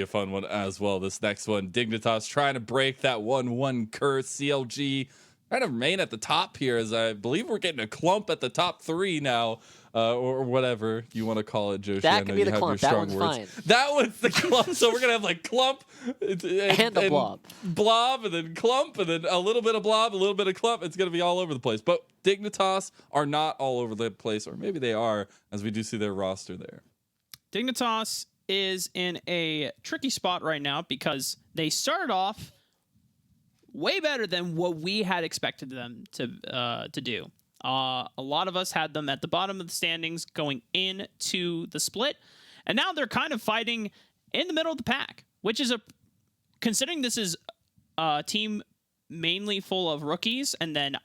A fun one as well. This next one, Dignitas trying to break that 1-1 curse. CLG trying to remain at the top here, as I believe we're getting a clump at the top 3 now, or whatever you want to call it, Joshi. That can be the clump. That one's fine. That one's the clump. So we're gonna have like clump and a blob, and then clump, and then a little bit of blob, a little bit of clump. It's gonna be all over the place. But Dignitas are not all over the place, or maybe they are, as we do see their roster there. Dignitas is in a tricky spot right now because they started off way better than what we had expected them to do. A lot of us had them at the bottom of the standings going into the split, and now they're kind of fighting in the middle of the pack, which is considering this is a team mainly full of rookies, and then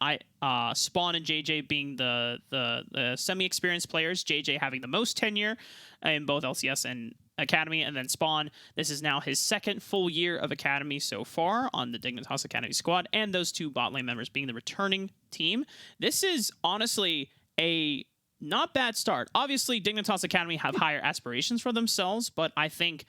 Spawn and JJ being the semi-experienced players, JJ having the most tenure in both LCS and Academy, and then Spawn, this is now his second full year of Academy so far on the Dignitas Academy squad, and those 2 bot lane members being the returning team. This is honestly a not bad start. Obviously, Dignitas Academy have higher aspirations for themselves, but I think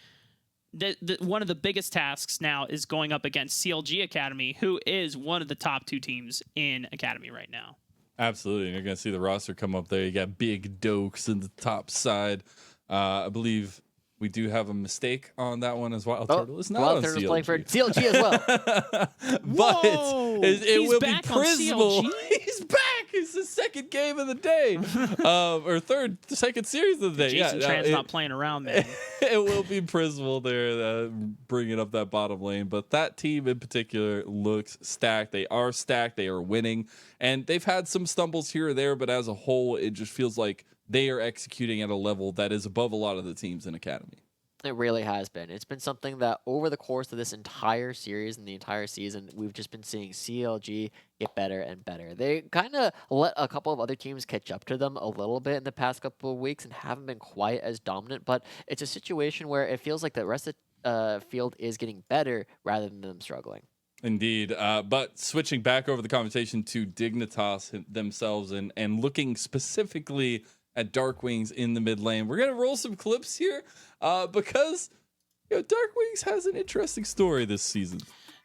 one of the biggest tasks now is going up against CLG Academy, who is one of the top 2 teams in Academy right now. Absolutely, and you're going to see the roster come up there. You got Big Dokes in the top side. I believe we do have a mistake on that one as well. Turtle is not on Turtle's CLG. playing for CLG as well. But it will be Prismal. He's back. It's the second game of the day, or second series of the day. Jason Tran's not playing around, man. It will be Prismal there bringing up that bottom lane. But that team in particular looks stacked. They are stacked. They are winning. And they've had some stumbles here or there, but as a whole, it just feels like they are executing at a level that is above a lot of the teams in Academy. It really has been. It's been something that over the course of this entire series and the entire season, we've just been seeing CLG get better and better. They kind of let a couple of other teams catch up to them a little bit in the past couple of weeks and haven't been quite as dominant, but it's a situation where it feels like the rest of the field is getting better rather than them struggling. Indeed. But switching back over the conversation to Dignitas themselves and looking specifically at Dark Wings in the mid lane, we're going to roll some clips here because Dark Wings has an interesting story this season.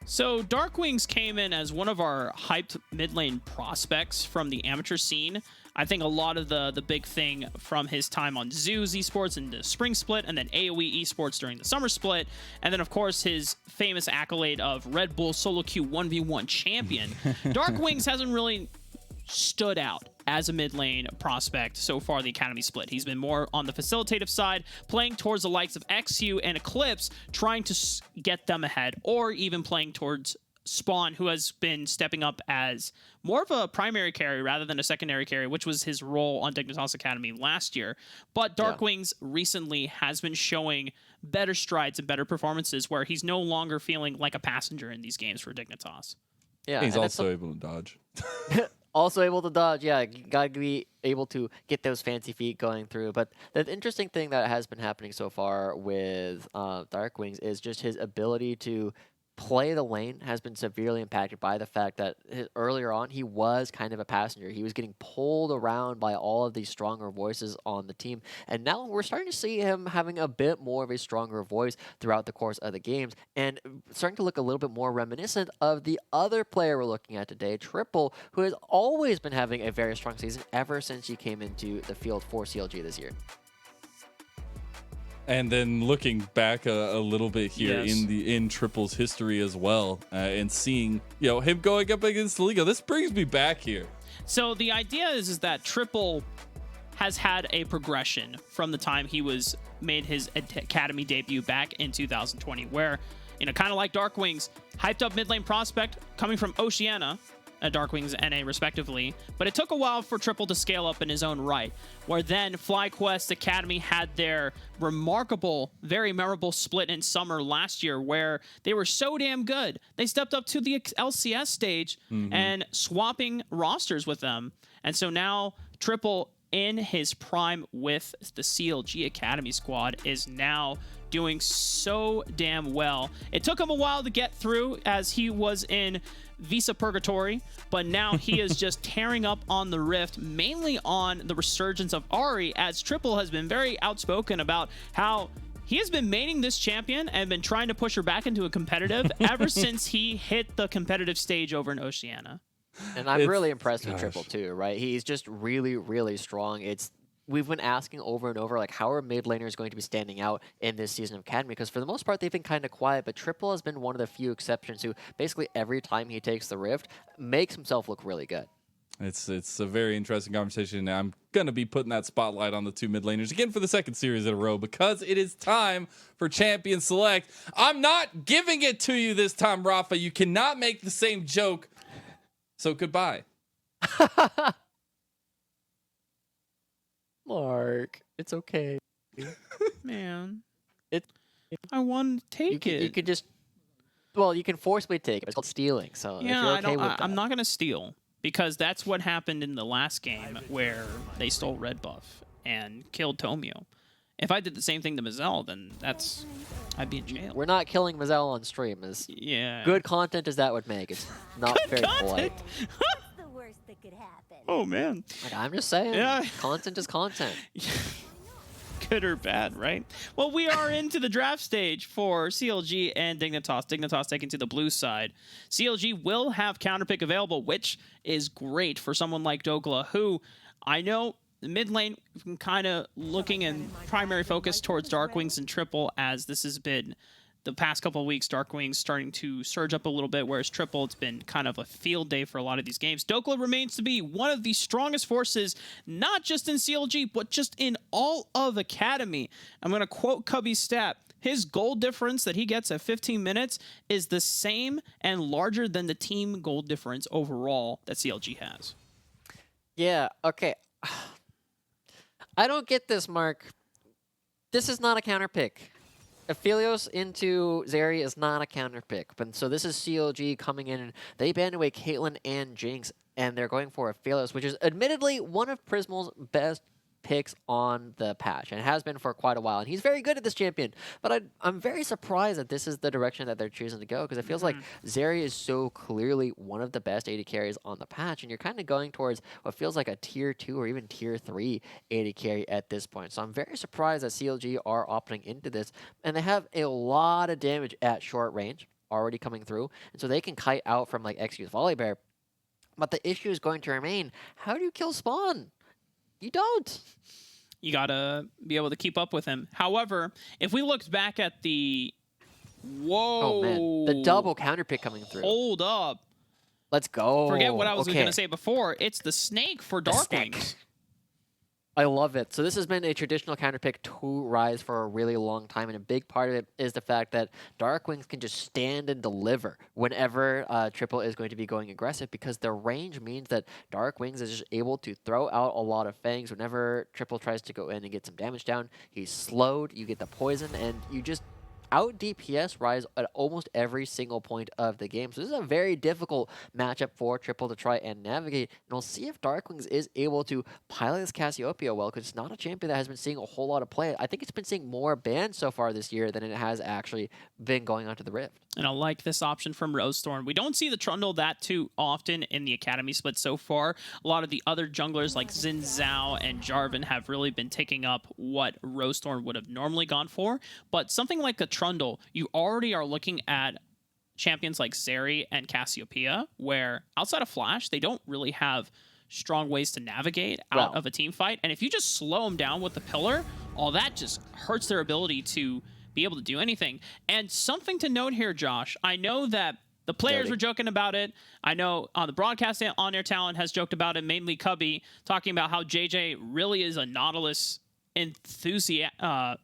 So Dark Wings came in as one of our hyped mid lane prospects from the amateur scene. I think a lot of the big thing from his time on Zeus Esports in the spring split, and then AoE Esports during the summer split, and then of course his famous accolade of Red Bull Solo Queue 1v1 champion. Dark Wings hasn't really stood out as a mid lane prospect so far the Academy split. He's been more on the facilitative side, playing towards the likes of XU and Eclipse, trying to get them ahead, or even playing towards Spawn, who has been stepping up as more of a primary carry rather than a secondary carry, which was his role on Dignitas Academy last year. But Dark Wings recently has been showing better strides and better performances where he's no longer feeling like a passenger in these games for Dignitas. Yeah, he's also able to dodge. Also able to dodge, yeah. You gotta be able to get those fancy feet going through. But the interesting thing that has been happening so far with Dark Wings is just his ability to play the lane has been severely impacted by the fact that earlier on he was kind of a passenger. He was getting pulled around by all of these stronger voices on the team, and now we're starting to see him having a bit more of a stronger voice throughout the course of the games, and starting to look a little bit more reminiscent of the other player we're looking at today, Triple, who has always been having a very strong season ever since he came into the field for CLG this year. And then looking back a little bit here in Triple's history as well, and seeing him going up against the Liga, this brings me back here. So the idea is that Triple has had a progression from the time he made his Academy debut back in 2020, where kind of like Dark Wings, hyped up mid lane prospect coming from Oceania, Dark Wings NA respectively, but it took a while for Triple to scale up in his own right, where then FlyQuest Academy had their remarkable, very memorable split in summer last year where they were so damn good. They stepped up to the LCS stage and swapping rosters with them. And so now Triple in his prime with the CLG Academy squad is now doing so damn well. It took him a while to get through as he was in Visa Purgatory, but now he is just tearing up on the Rift, mainly on the resurgence of Ahri, as Triple has been very outspoken about how he has been maining this champion and been trying to push her back into a competitive ever since he hit the competitive stage over in Oceania. And I'm really impressed with Triple too, right? He's just really, really strong. We've been asking over and over, like, how are mid laners going to be standing out in this season of Academy? Because for the most part, they've been kind of quiet, but Triple has been one of the few exceptions who basically every time he takes the Rift makes himself look really good. It's a very interesting conversation. I'm going to be putting that spotlight on the two mid laners again for the second series in a row because it is time for Champion Select. I'm not giving it to you this time, Rafa. You cannot make the same joke. So goodbye. Mark, it's okay. Man. It. I want to take it. You can just... Well, you can forcibly take it. It's called stealing. So if Yeah, you're okay with that. I'm not going to steal. Because that's what happened in the last game where they stole red buff and killed Tomio. If I did the same thing to Mazel, then I'd be in jail. We're not killing Mazel on stream. As good content as that would make, it's not very polite. The worst that could happen. Oh man. Like, I'm just saying, content is content. Good or bad, right? Well, we are into the draft stage for CLG and Dignitas. Dignitas taking to the blue side. CLG will have counterpick available, which is great for someone like Dogla, who I know the mid lane kind of looking in primary focus towards Darkwings and Triple, as this has been the past couple of weeks. Darkwings starting to surge up a little bit, whereas Triple, it's been kind of a field day for a lot of these games. Dokla remains to be one of the strongest forces, not just in CLG, but just in all of Academy. I'm going to quote Cubby's stat. His goal difference that he gets at 15 minutes is the same and larger than the team goal difference overall that CLG has. Yeah, okay. I don't get this, Mark. This is not a counterpick. Aphelios into Zeri is not a counterpick. But so this is CLG coming in, and they banned away Caitlyn and Jinx, and they're going for Aphelios, which is admittedly one of Prismal's best picks on the patch, and it has been for quite a while, and he's very good at this champion. But I'm very surprised that this is the direction that they're choosing to go, because it feels like Zeri is so clearly one of the best AD carries on the patch, and you're kind of going towards what feels like a tier 2 or even tier 3 AD carry at this point. So I'm very surprised that CLG are opting into this, and they have a lot of damage at short range already coming through, and so they can kite out from like XQ's Volibear. But the issue is going to remain, how do you kill Spawn? You don't. You got to be able to keep up with him. However, if we looked back at the... Whoa. Oh, man. The double counterpick coming through. Hold up. Let's go. Forget what I was going to say before. It's the snake for Darkwings. I love it. So this has been a traditional counterpick to Rise for a really long time, and a big part of it is the fact that Darkwings can just stand and deliver whenever Triple is going to be going aggressive, because the range means that Darkwings is just able to throw out a lot of fangs whenever Triple tries to go in and get some damage down. He's slowed, you get the poison, and you just out DPS Rise at almost every single point of the game. So this is a very difficult matchup for Triple to try and navigate. And we'll see if Darkwings is able to pilot this Cassiopeia well, because it's not a champion that has been seeing a whole lot of play. I think it's been seeing more bans so far this year than it has actually been going onto the Rift. And I like this option from Rosethorn. We don't see the Trundle that too often in the Academy split so far. A lot of the other junglers like Xin Zhao and Jarvan have really been taking up what Rosethorn would have normally gone for. But something like a Trundle, you already are looking at champions like Zeri and Cassiopeia, where outside of Flash, they don't really have strong ways to navigate out of a team fight. And if you just slow them down with the pillar, all that just hurts their ability to be able to do anything. And something to note here, Josh, I know that the players were joking about it. I know on the broadcast, On-Air Talent has joked about it, mainly Cubby, talking about how JJ really is a Nautilus aficionado,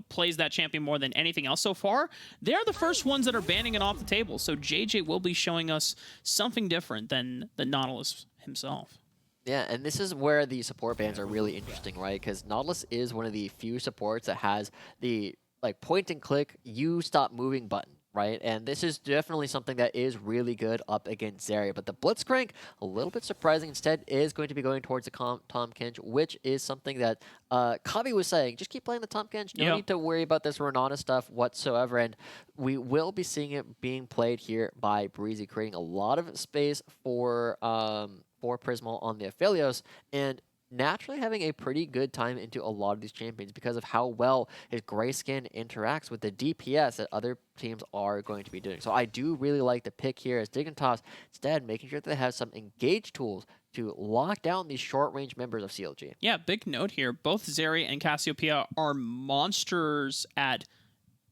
plays that champion more than anything else so far. They're the first ones that are banning it off the table, so JJ will be showing us something different than the Nautilus himself. Yeah, and this is where the support bans are really interesting, right? Because Nautilus is one of the few supports that has the point and click, you stop moving button, right? And this is definitely something that is really good up against Zeri. But the Blitzcrank, a little bit surprising, instead is going to be going towards the Tom Kench, which is something that Kavi was saying. Just keep playing the Tom Kench. No need to worry about this Renata stuff whatsoever. And we will be seeing it being played here by Breezy, creating a lot of space for Prismal on the Aphelios. And naturally having a pretty good time into a lot of these champions because of how well his gray skin interacts with the DPS that other teams are going to be doing. So I do really like the pick here as Dignitas instead making sure that they have some engage tools to lock down these short-range members of CLG. Yeah, big note here. Both Zeri and Cassiopeia are monsters at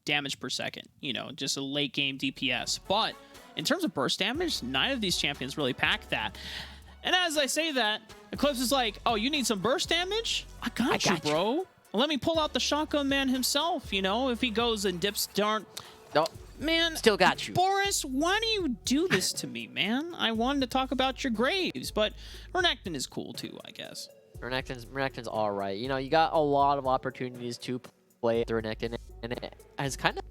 damage per second. You know, just a late game DPS. But in terms of burst damage, none of these champions really pack that. And as I say that, Eclipse is like, oh, you need some burst damage? I got you, bro. Let me pull out the shotgun man himself, you know, if he goes and dips darn. No, man, still got you. Boris, why do you do this to me, man? I wanted to talk about your graves, but Renekton is cool too, I guess. Renekton's all right. You know, you got a lot of opportunities to play the Renekton, and it has kind of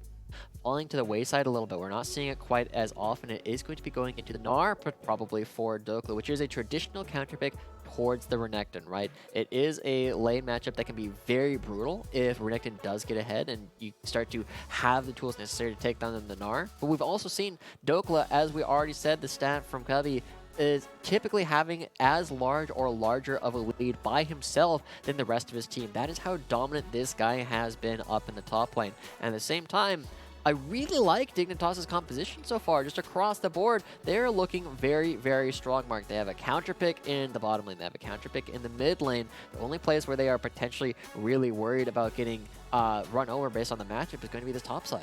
falling to the wayside a little bit. We're not seeing it quite as often. It is going to be going into the Gnar, but probably for Dokla, which is a traditional counterpick towards the Renekton, right? It is a lane matchup that can be very brutal if Renekton does get ahead and you start to have the tools necessary to take down the Gnar. But we've also seen Dokla, as we already said, the stat from Cubby, is typically having as large or larger of a lead by himself than the rest of his team. That is how dominant this guy has been up in the top lane. And at the same time, I really like Dignitas' composition so far, just across the board. They're looking very, very strong, Mark. They have a counter pick in the bottom lane. They have a counter pick in the mid lane. The only place where they are potentially really worried about getting run over based on the matchup is going to be this top side.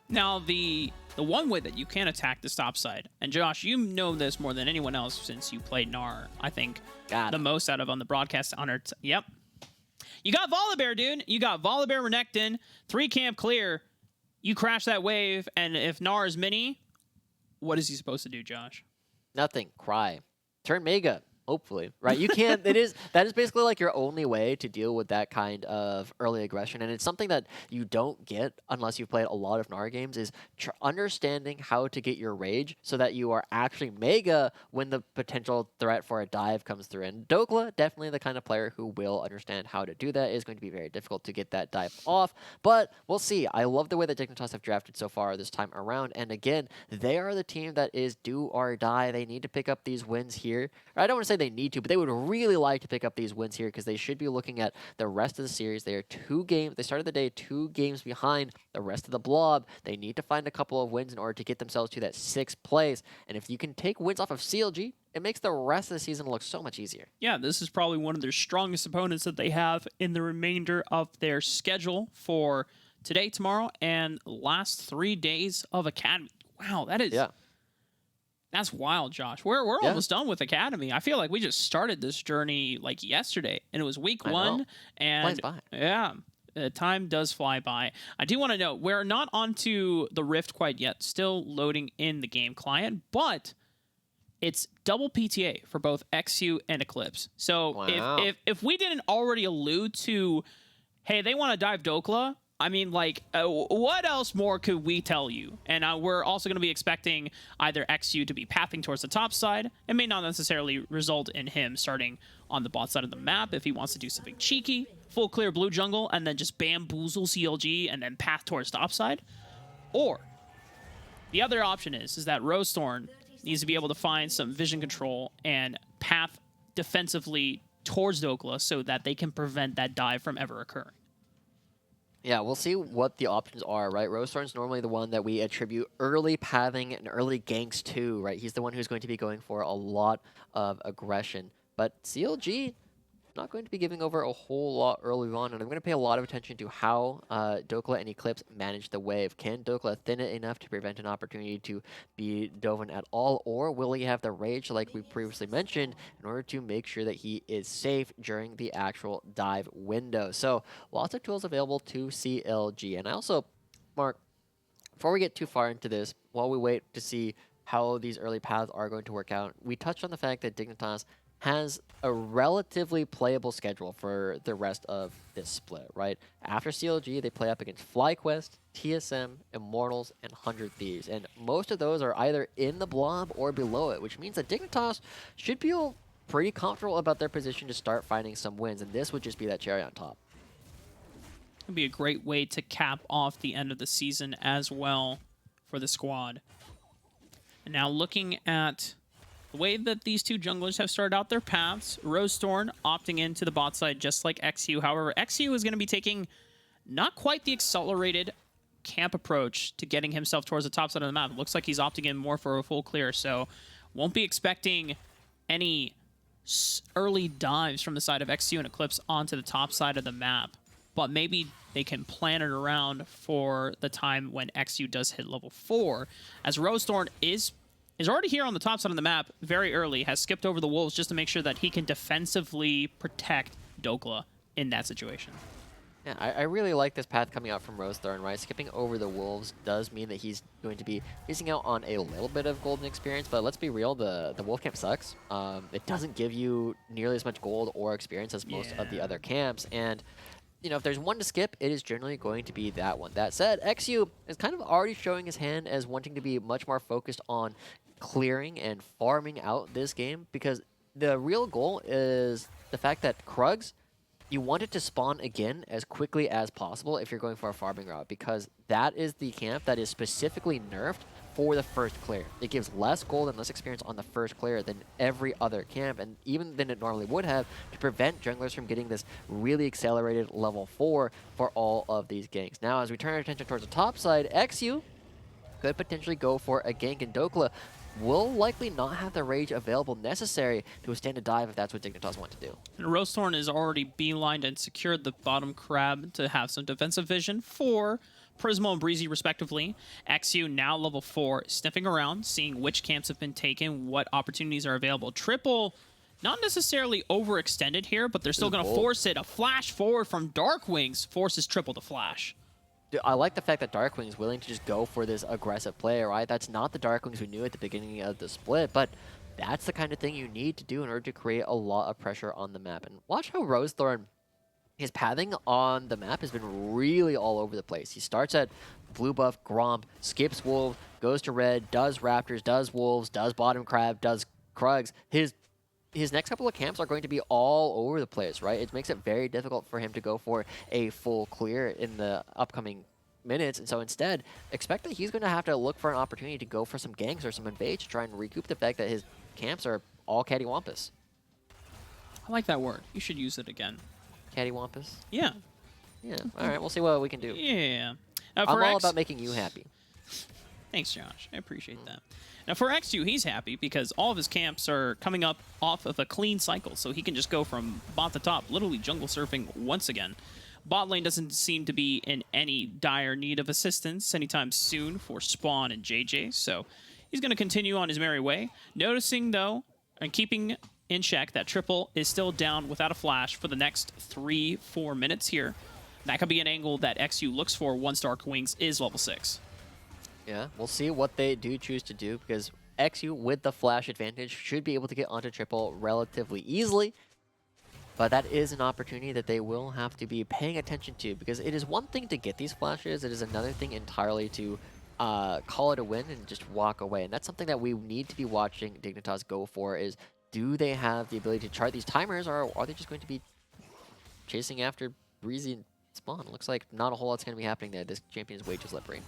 Now, the one way that you can attack this top side, and Josh, you know this more than anyone else since you played Gnar, I think, the most out of on the broadcast on our... Yep. You got Volibear, dude. You got Volibear, Renekton, 3 camp clear. You crash that wave, and if Gnar is mini, what is he supposed to do, Josh? Nothing. Cry. Turn Mega. Hopefully, right? You can't. That is basically like your only way to deal with that kind of early aggression, and it's something that you don't get unless you've played a lot of Gnar games. Is understanding how to get your rage so that you are actually mega when the potential threat for a dive comes through. And Dokla, definitely the kind of player who will understand how to do that. It is going to be very difficult to get that dive off, but we'll see. I love the way that Dignitas have drafted so far this time around, and again, they are the team that is do or die. They need to pick up these wins here. I don't want to say they need to, but they would really like to pick up these wins here because they should be looking at the rest of the series. They are 2 games. They started the day 2 games behind the rest of the blob. They need to find a couple of wins in order to get themselves to that 6th place. And if you can take wins off of CLG, it makes the rest of the season look so much easier. Yeah, this is probably one of their strongest opponents that they have in the remainder of their schedule for today, tomorrow, and last 3 days of Academy. Wow, that is... Yeah. That's wild, Josh. We're almost done with Academy. I feel like we just started this journey like yesterday, and it was week 1. And flies by. Yeah, time does fly by. I do want to note we're not onto the Rift quite yet. Still loading in the game client, but it's double PTA for both XU and Eclipse. So if we didn't already allude to, hey, they want to dive Dokla. I mean, like, what else more could we tell you? And we're also going to be expecting either XU to be pathing towards the top side. It may not necessarily result in him starting on the bot side of the map if he wants to do something cheeky, full clear blue jungle, and then just bamboozle CLG and then path towards top side. Or the other option is that Rosethorn needs to be able to find some vision control and path defensively towards Dokla so that they can prevent that dive from ever occurring. Yeah, we'll see what the options are, right? Rosethorn's normally the one that we attribute early pathing and early ganks to, right? He's the one who's going to be going for a lot of aggression. But CLG, not going to be giving over a whole lot early on, and I'm going to pay a lot of attention to how Dokla and Eclipse manage the wave. Can Dokla thin it enough to prevent an opportunity to be Dovin at all, or will he have the rage, like we previously mentioned, in order to make sure that he is safe during the actual dive window? So, lots of tools available to CLG. And I also, Mark, before we get too far into this, while we wait to see how these early paths are going to work out, we touched on the fact that Dignitas has a relatively playable schedule for the rest of this split, right? After CLG, they play up against FlyQuest, TSM, Immortals, and 100 Thieves. And most of those are either in the blob or below it, which means that Dignitas should feel pretty comfortable about their position to start finding some wins, and this would just be that cherry on top. It'd be a great way to cap off the end of the season as well for the squad. And now looking at the way that these two junglers have started out their paths, Rosethorn opting into the bot side just like XU. However, XU is going to be taking not quite the accelerated camp approach to getting himself towards the top side of the map. It looks like he's opting in more for a full clear, so won't be expecting any early dives from the side of XU and Eclipse onto the top side of the map. But maybe they can plan it around for the time when XU does hit level 4, as Rosethorn is already here on the top side of the map very early, has skipped over the Wolves just to make sure that he can defensively protect Dokla in that situation. Yeah, I really like this path coming out from Rosethorn, right? Skipping over the Wolves does mean that he's going to be missing out on a little bit of golden experience, but let's be real, the Wolf camp sucks. It doesn't give you nearly as much gold or experience as most of the other camps, and you know, if there's one to skip, it is generally going to be that one. That said, XU is kind of already showing his hand as wanting to be much more focused on clearing and farming out this game, because the real goal is the fact that Krugs, you want it to spawn again as quickly as possible if you're going for a farming route, because that is the camp that is specifically nerfed for the first clear. It gives less gold and less experience on the first clear than every other camp, and even than it normally would have, to prevent junglers from getting this really accelerated level 4 for all of these ganks. Now, as we turn our attention towards the top side, XU could potentially go for a gank, and Dokla will likely not have the rage available necessary to withstand a dive if that's what Dignitas want to do. And Rosethorn is already beelined and secured the bottom crab to have some defensive vision for Prismo and Breezy respectively. XU now level 4, sniffing around, seeing which camps have been taken, what opportunities are available. Triple, not necessarily overextended here, but they're still going to force it. A flash forward from Darkwings forces Triple to flash. Dude, I like the fact that Darkwing is willing to just go for this aggressive play, right? That's not the Darkwings we knew at the beginning of the split, but that's the kind of thing you need to do in order to create a lot of pressure on the map. And watch how Rosethorn, his pathing on the map has been really all over the place. He starts at blue buff, Gromp, skips Wolves, goes to red, does Raptors, does Wolves, does bottom crab, does Krugs. His next couple of camps are going to be all over the place, right? It makes it very difficult for him to go for a full clear in the upcoming minutes, and so instead, expect that he's going to have to look for an opportunity to go for some ganks or some invades to try and recoup the fact that his camps are all cattywampus. I like that word. You should use it again. Cattywampus? Yeah. Yeah, alright, we'll see what we can do. Yeah. I'm all about making you happy. Thanks, Josh. I appreciate that. Now, for XU, he's happy because all of his camps are coming up off of a clean cycle, so he can just go from bot to top, literally jungle surfing once again. Bot lane doesn't seem to be in any dire need of assistance anytime soon for Spawn and JJ, so he's going to continue on his merry way. Noticing, though, and keeping in check that Triple is still down without a flash for the next 3-4 minutes here. That could be an angle that XU looks for once Darkwings is level 6. Yeah, we'll see what they do choose to do, because XU, with the flash advantage, should be able to get onto Triple relatively easily. But that is an opportunity that they will have to be paying attention to, because it is one thing to get these flashes, it is another thing entirely to call it a win and just walk away. And that's something that we need to be watching Dignitas go for, is do they have the ability to chart these timers, or are they just going to be chasing after Breezy and Spawn? Looks like not a whole lot's going to be happening there. This champion is way too slippery.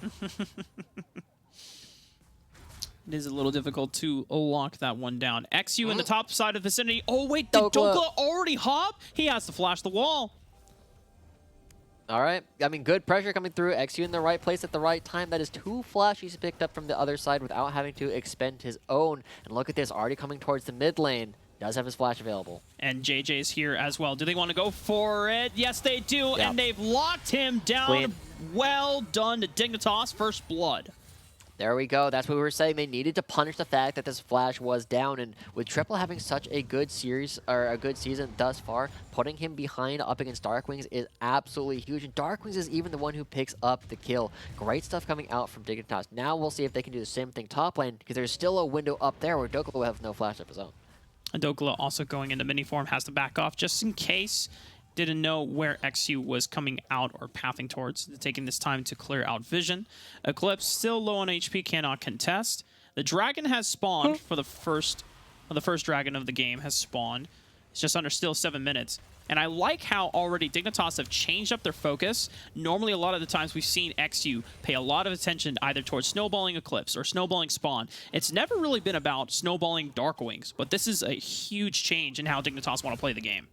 It is a little difficult to lock that one down. XU in the top side of the vicinity. Oh, wait, did Dokla already hop? He has to flash the wall. All right. I mean, good pressure coming through. XU in the right place at the right time. That is 2 flashes picked up from the other side without having to expend his own. And look at this, already coming towards the mid lane. Does have his flash available. And JJ's here as well. Do they want to go for it? Yes, they do. Yep. And they've locked him down. Clean. Well done to Dignitas. First blood. There we go. That's what we were saying. They needed to punish the fact that this flash was down, and with Triple having such a good series or a good season thus far, putting him behind up against Darkwings is absolutely huge. And Darkwings is even the one who picks up the kill. Great stuff coming out from Dignitas. Now we'll see if they can do the same thing top lane, because there's still a window up there where Dokla will have no flash of his own. And Dokla also going into mini form has to back off just in case. Didn't know where XU was coming out or pathing towards, taking this time to clear out vision. Eclipse still low on HP, cannot contest. The dragon has spawned for the first dragon of the game has spawned. It's just under still 7 minutes. And I like how already Dignitas have changed up their focus. Normally, a lot of the times we've seen XU pay a lot of attention either towards snowballing Eclipse or snowballing Spawn. It's never really been about snowballing Dark Wings, but this is a huge change in how Dignitas want to play the game.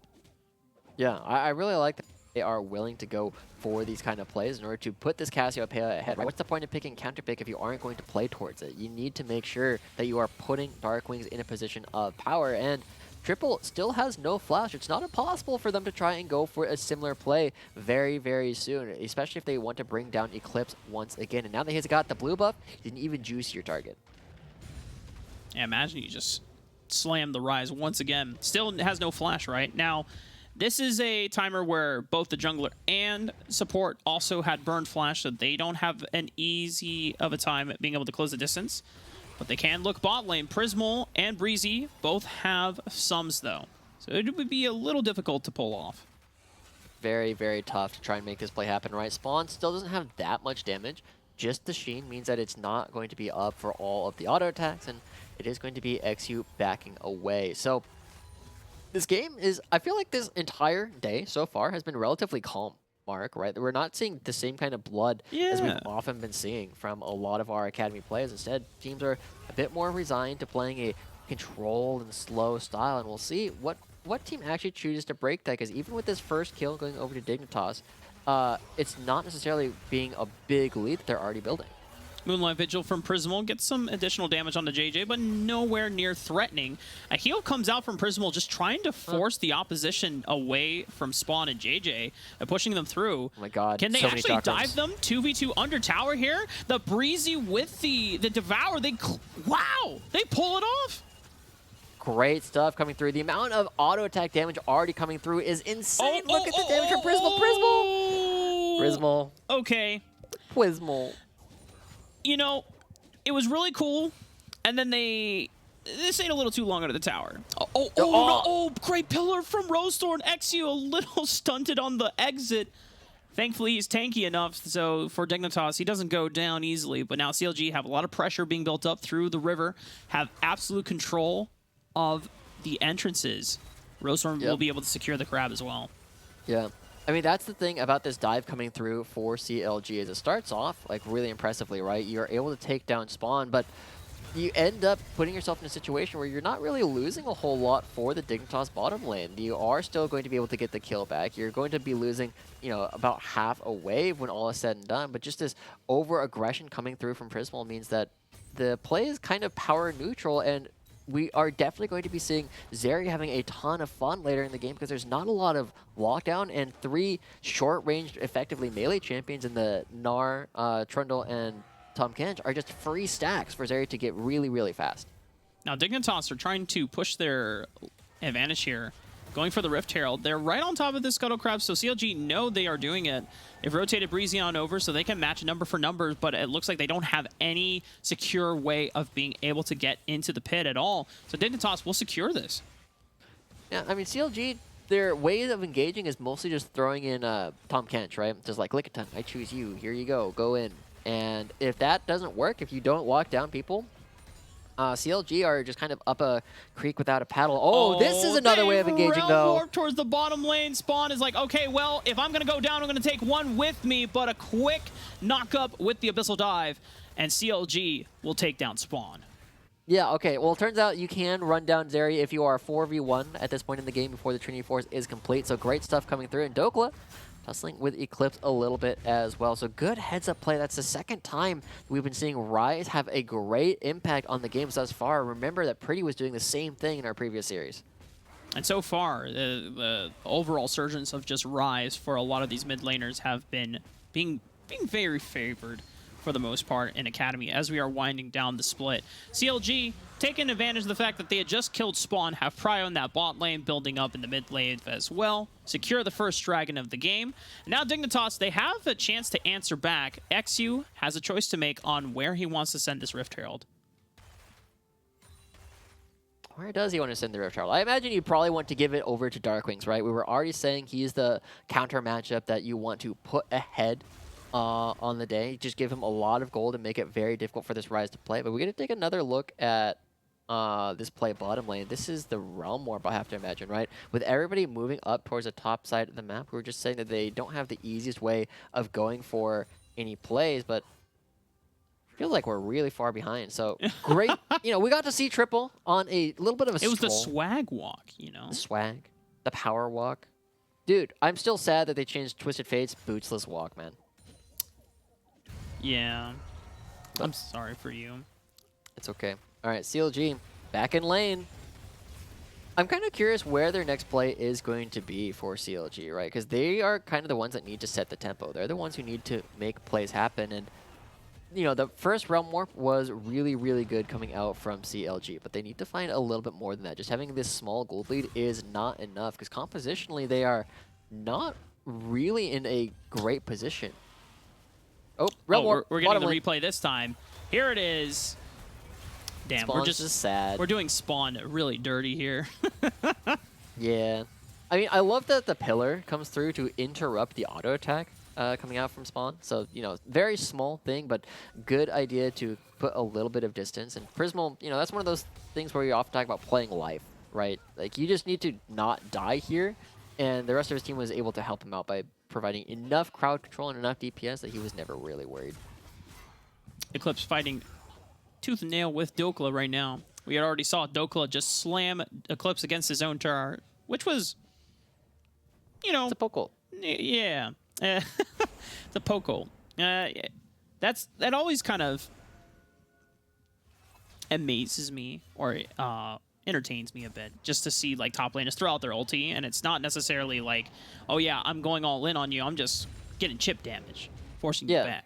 Yeah, I really like that they are willing to go for these kind of plays in order to put this Cassiopeia ahead. Right? What's the point of picking counter pick if you aren't going to play towards it? You need to make sure that you are putting Dark Wings in a position of power, and Triple still has no flash. It's not impossible for them to try and go for a similar play very, very soon, especially if they want to bring down Eclipse once again. And now that he's got the blue buff, he can even juice your target. Yeah, imagine you just slam the Rise once again. Still has no flash right now. This is a timer where both the jungler and support also had burned flash, so they don't have an easy of a time at being able to close the distance. But they can look bot lane. Prismal and Breezy both have sums, though. So it would be a little difficult to pull off. Very, very tough to try and make this play happen, right? Spawn still doesn't have that much damage. Just the Sheen means that it's not going to be up for all of the auto attacks, and it is going to be XU backing away. So this game is, I feel like this entire day so far has been relatively calm, Mark, right? We're not seeing the same kind of blood as we've often been seeing from a lot of our Academy plays. Instead, teams are a bit more resigned to playing a controlled and slow style, and we'll see what team actually chooses to break that, because even with this first kill going over to Dignitas, it's not necessarily being a big lead that they're already building. Moonlight Vigil from Prismal gets some additional damage on the JJ, but nowhere near threatening. A heal comes out from Prismal, just trying to force the opposition away from Spawn and JJ, pushing them through. Oh my god, can they so many actually chakras. dive them 2v2 under tower here? The Breezy with the Devour, wow, they pull it off. Great stuff coming through. The amount of auto attack damage already coming through is insane. Look at the damage from Prismal. Prismal. Okay. Prismal. You know, it was really cool, and then they stayed a little too long under the tower. Oh, great pillar from Rosethorn. XU a little stunted on the exit. Thankfully, he's tanky enough, so for Dignitas, he doesn't go down easily. But now CLG have a lot of pressure being built up through the river, have absolute control of the entrances. Rosethorn will be able to secure the crab as well. Yeah. I mean, that's the thing about this dive coming through for CLG is it starts off like really impressively, right? You're able to take down Spawn, but you end up putting yourself in a situation where you're not really losing a whole lot for the Dignitas bottom lane. You are still going to be able to get the kill back. You're going to be losing, about half a wave when all is said and done, but just this over-aggression coming through from Prismal means that the play is kind of power neutral, and we are definitely going to be seeing Zeri having a ton of fun later in the game because there's not a lot of lockdown, and 3 short-range, effectively melee champions in the Gnar, Trundle, and Tahm Kench are just free stacks for Zeri to get really, really fast. Now, Dignitas are trying to push their advantage here, going for the Rift Herald. They're right on top of this Scuttle Crab, so CLG know they are doing it. They've rotated Breezy on over so they can match number for number, but it looks like they don't have any secure way of being able to get into the pit at all. So Dignitas will secure this. Yeah, I mean, CLG, their way of engaging is mostly just throwing in Tahm Kench, right? Just like, Lickitung, I choose you, here you go in. And if that doesn't work, if you don't lock down people, CLG are just kind of up a creek without a paddle. Oh, this is another way of engaging, though. Warp towards the bottom lane. Spawn is like, okay, well, if I'm going to go down, I'm going to take one with me, but a quick knock-up with the Abyssal Dive, and CLG will take down Spawn. Yeah, okay. Well, it turns out you can run down Zeri if you are 4v1 at this point in the game before the Trinity Force is complete. So great stuff coming through. And Dokla tussling with Eclipse a little bit as well. So good heads-up play. That's the second time we've been seeing Rise have a great impact on the games thus far. Remember that Pretty was doing the same thing in our previous series. And so far, the overall surgence of just Rise for a lot of these mid laners have been being very favored for the most part in Academy as we are winding down the split. CLG taking advantage of the fact that they had just killed Spawn, have Prio in that bot lane, building up in the mid lane as well, secure the first dragon of the game. Now Dignitas, they have a chance to answer back. XU has a choice to make on where he wants to send this Rift Herald. Where does he want to send the Rift Herald? I imagine you probably want to give it over to Darkwings, right? We were already saying he's the counter matchup that you want to put ahead on the day. Just give him a lot of gold and make it very difficult for this Rise to play. But we're going to take another look at this play bottom lane. This is the Realm Warp, I have to imagine, right? With everybody moving up towards the top side of the map, we were just saying that they don't have the easiest way of going for any plays, but I feel like we're really far behind. So great, you know, we got to see Triple on a little bit of a It was the stroll. swag walk, you know? The swag, the power walk. Dude, I'm still sad that they changed Twisted Fate's bootsless walk, man. Yeah. I'm sorry for you. It's okay. All right, CLG, back in lane. I'm kind of curious where their next play is going to be for CLG, right? Because they are kind of the ones that need to set the tempo. They're the ones who need to make plays happen. And, you know, the first Realm Warp was really, really good coming out from CLG, but they need to find a little bit more than that. Just having this small gold lead is not enough, because compositionally they are not really in a great position. Oh, Realm Warp, we're getting bottom the lane. replay this time. Here it is. Damn, Spawn's we're just sad. we're doing Spawn really dirty here. Yeah. I mean, I love that the pillar comes through to interrupt the auto attack coming out from Spawn. So, you know, very small thing, but good idea to put a little bit of distance. And Prismal, you know, that's one of those things where you often talk about playing life, right? Like, you just need to not die here. And the rest of his team was able to help him out by providing enough crowd control and enough DPS that he was never really worried. Eclipse fighting tooth and nail with Dokla right now. We had already saw Dokla just slam Eclipse against his own turret, which was, you know, It's a poke hole. yeah, it's a poke hole. That always kind of amazes me or entertains me a bit, just to see like top laners throw out their ulti, and it's not necessarily like, oh yeah, I'm going all in on you. I'm just getting chip damage, forcing you back.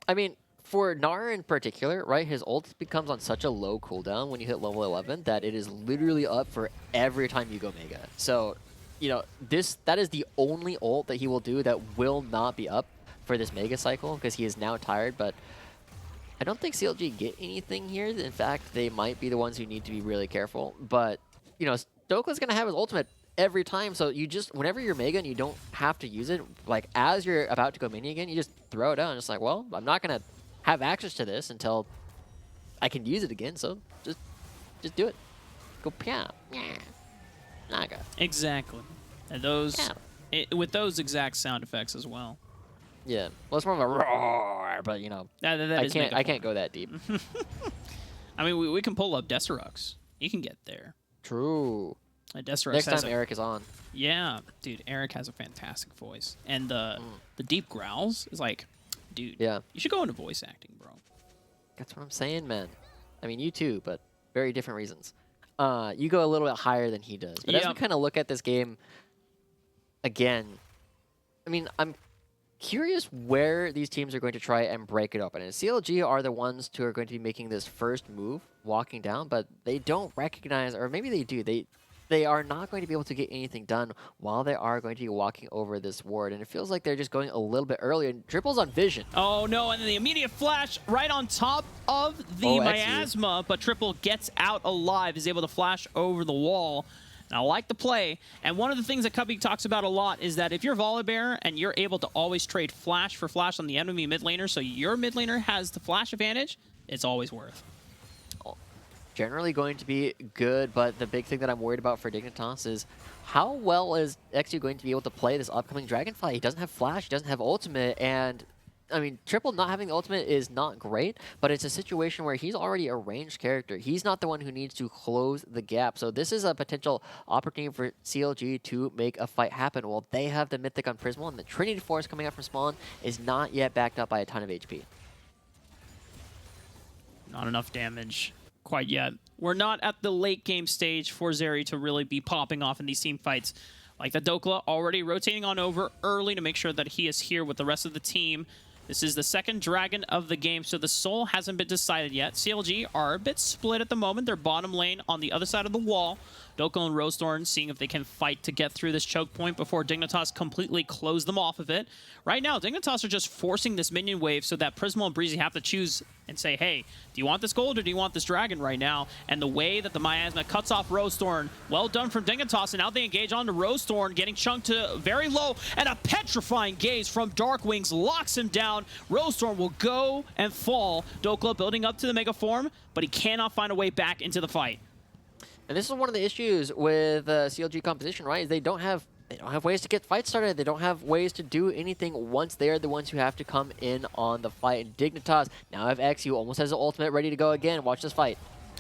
I mean, for Gnar in particular, right, his ult becomes on such a low cooldown when you hit level 11 that it is literally up for every time you go Mega. So, you know, that is the only ult that he will do that will not be up for this Mega cycle, because he is now tired, but I don't think CLG get anything here. In fact, they might be the ones who need to be really careful. But, you know, Dokla's going to have his ultimate every time, so you just, whenever you're Mega and you don't have to use it, like, as you're about to go mini again, you just throw it out, and it's like, well, I'm not going to have access to this until I can use it again, so just do it. Go pia. Naga. Exactly. And those Yeah. with those exact sound effects as well. Yeah. Well, it's more of a roar, but, you know, That I is can't Megaform. go that deep. I mean, we can pull up Desterux. You can get there. True. Desterux Next has time Eric is on. yeah, dude. Eric has a fantastic voice, and the deep growls is like, dude. Yeah. You should go into voice acting, bro. That's what I'm saying, man. I mean, you too, but very different reasons. You go a little bit higher than he does. But as we Yep. kind of look at this game again, I mean, I'm curious where these teams are going to try and break it open. And CLG are the ones who are going to be making this first move, walking down, but they don't recognize, or maybe they do. They are not going to be able to get anything done while they are going to be walking over this ward. And it feels like they're just going a little bit earlier. And Triple's on vision. Oh no! And then the immediate flash right on top of the Oh, XU. miasma, but Triple gets out alive, is able to flash over the wall. And I like the play. And one of the things that Cubby talks about a lot is that if you're Volibear and you're able to always trade flash for flash on the enemy mid laner, so your mid laner has the flash advantage, it's always worth. Generally going to be good, but the big thing that I'm worried about for Dignitas is how well is XU going to be able to play this upcoming Dragonfly? He doesn't have Flash, he doesn't have Ultimate, and I mean, Triple not having the Ultimate is not great, but it's a situation where he's already a ranged character. He's not the one who needs to close the gap, so this is a potential opportunity for CLG to make a fight happen. Well, they have the Mythic on Prismal, and the Trinity Force coming out from Spawn is not yet backed up by a ton of HP. Not enough damage quite yet. We're not at the late game stage for Zeri to really be popping off in these team fights. Like the Dokla already rotating on over early to make sure that he is here with the rest of the team. This is the second dragon of the game, so the soul hasn't been decided yet. CLG are a bit split at the moment. They're bottom lane on the other side of the wall. Dokla and Rosethorn seeing if they can fight to get through this choke point before Dignitas completely close them off of it. Right now, Dignitas are just forcing this minion wave so that Prismal and Breezy have to choose and say, hey, do you want this gold or do you want this dragon right now? And the way that the Miasma cuts off Rosethorn, well done from Dignitas, and now they engage onto Rosethorn, getting chunked to very low, and a petrifying gaze from Darkwings locks him down. Rosethorn will go and fall. Dokla building up to the Mega Form, but he cannot find a way back into the fight. And this is one of the issues with CLG composition, right? Is they don't have ways to get fights started. They don't have ways to do anything once they're the ones who have to come in on the fight. And Dignitas now have X, who almost has the ultimate ready to go again. Watch this fight.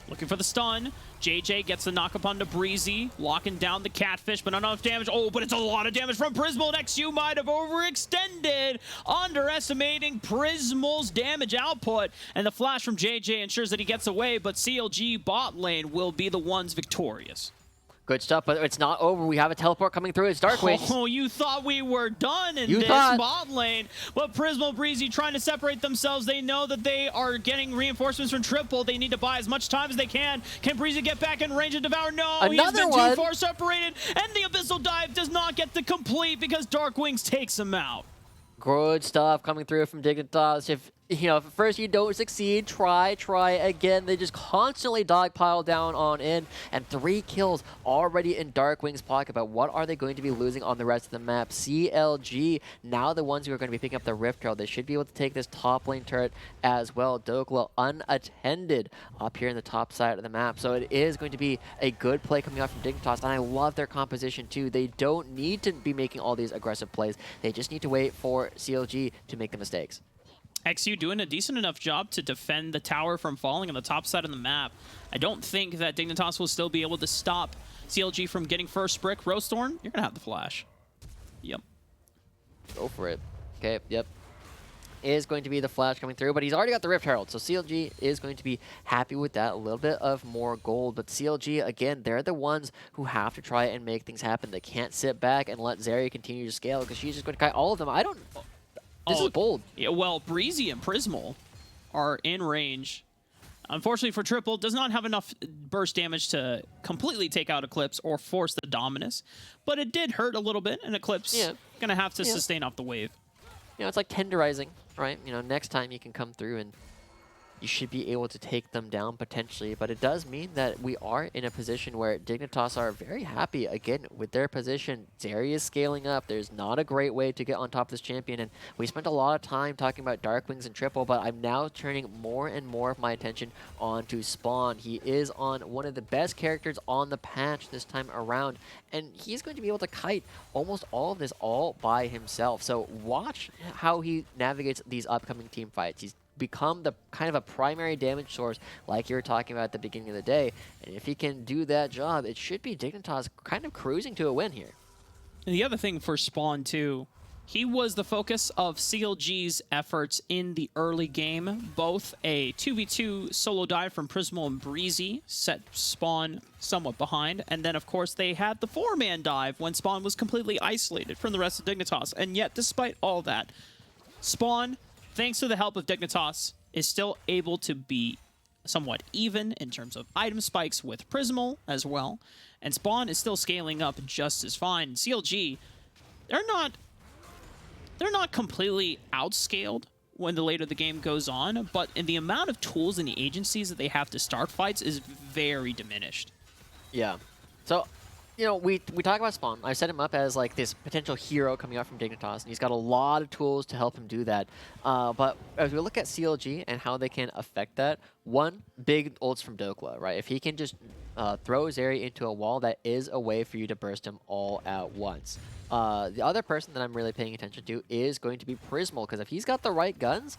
Looking for the stun. JJ gets the knock up onto Breezy, locking down the catfish, but not enough damage. Oh, but it's a lot of damage from Prismal. And XU might have overextended, underestimating Prismal's damage output. And the flash from JJ ensures that he gets away, but CLG bot lane will be the ones victorious. Good stuff, but it's not over. We have a teleport coming through. It's Darkwings. Oh, you thought we were done in this bot lane. But Prismal, Breezy trying to separate themselves. They know that they are getting reinforcements from Triple. They need to buy as much time as they can. Can Breezy get back in range and devour? No, he's been too far separated. And the Abyssal Dive does not get the complete because Darkwings takes him out. Good stuff coming through from Dignitas. If at first you don't succeed, try again. They just constantly dogpile down on in, and 3 kills already in Darkwing's pocket. But what are they going to be losing on the rest of the map? CLG, now the ones who are going to be picking up the Rift Herald. They should be able to take this top lane turret as well. Dokla unattended up here in the top side of the map. So it is going to be a good play coming out from Dignitas, and I love their composition too. They don't need to be making all these aggressive plays. They just need to wait for CLG to make the mistakes. XU doing a decent enough job to defend the tower from falling on the top side of the map. I don't think that Dignitas will still be able to stop CLG from getting first brick. Rosethorn, you're going to have the flash. Yep. Go for it. Okay, yep. Is going to be the flash coming through, but he's already got the Rift Herald, so CLG is going to be happy with that. A little bit of more gold, but CLG, again, they're the ones who have to try and make things happen. They can't sit back and let Zeri continue to scale because she's just going to kite all of them. This is bold. Yeah, well, Breezy and Prismal are in range. Unfortunately for Triple, does not have enough burst damage to completely take out Eclipse or force the Dominus, but it did hurt a little bit, and Eclipse going to have to sustain off the wave. It's like tenderizing, right? Next time you can come through and you should be able to take them down potentially, but it does mean that we are in a position where Dignitas are very happy, again, with their position. Zeri is scaling up. There's not a great way to get on top of this champion, and we spent a lot of time talking about Darkwings and Triple, but I'm now turning more and more of my attention onto Spawn. He is on one of the best characters on the patch this time around, and he's going to be able to kite almost all of this all by himself. So watch how he navigates these upcoming team fights. He's become the kind of a primary damage source like you were talking about at the beginning of the day. And if he can do that job, it should be Dignitas kind of cruising to a win here. And the other thing for Spawn, too, he was the focus of CLG's efforts in the early game. Both a 2v2 solo dive from Prismal and Breezy set Spawn somewhat behind. And then, of course, they had the 4-man dive when Spawn was completely isolated from the rest of Dignitas. And yet, despite all that, Spawn, thanks to the help of Dignitas, is still able to be somewhat even in terms of item spikes with Prismal as well. And Spawn is still scaling up just as fine. CLG, they're not completely outscaled when the later the game goes on, but in the amount of tools and the agencies that they have to start fights is very diminished. Yeah. So, we talk about Spawn. I set him up as like this potential hero coming out from Dignitas, and he's got a lot of tools to help him do that. But as we look at CLG and how they can affect that, one, big ults from Dokla, right? If he can just throw Zeri into a wall, that is a way for you to burst him all at once. The other person that I'm really paying attention to is going to be Prismal, because if he's got the right guns,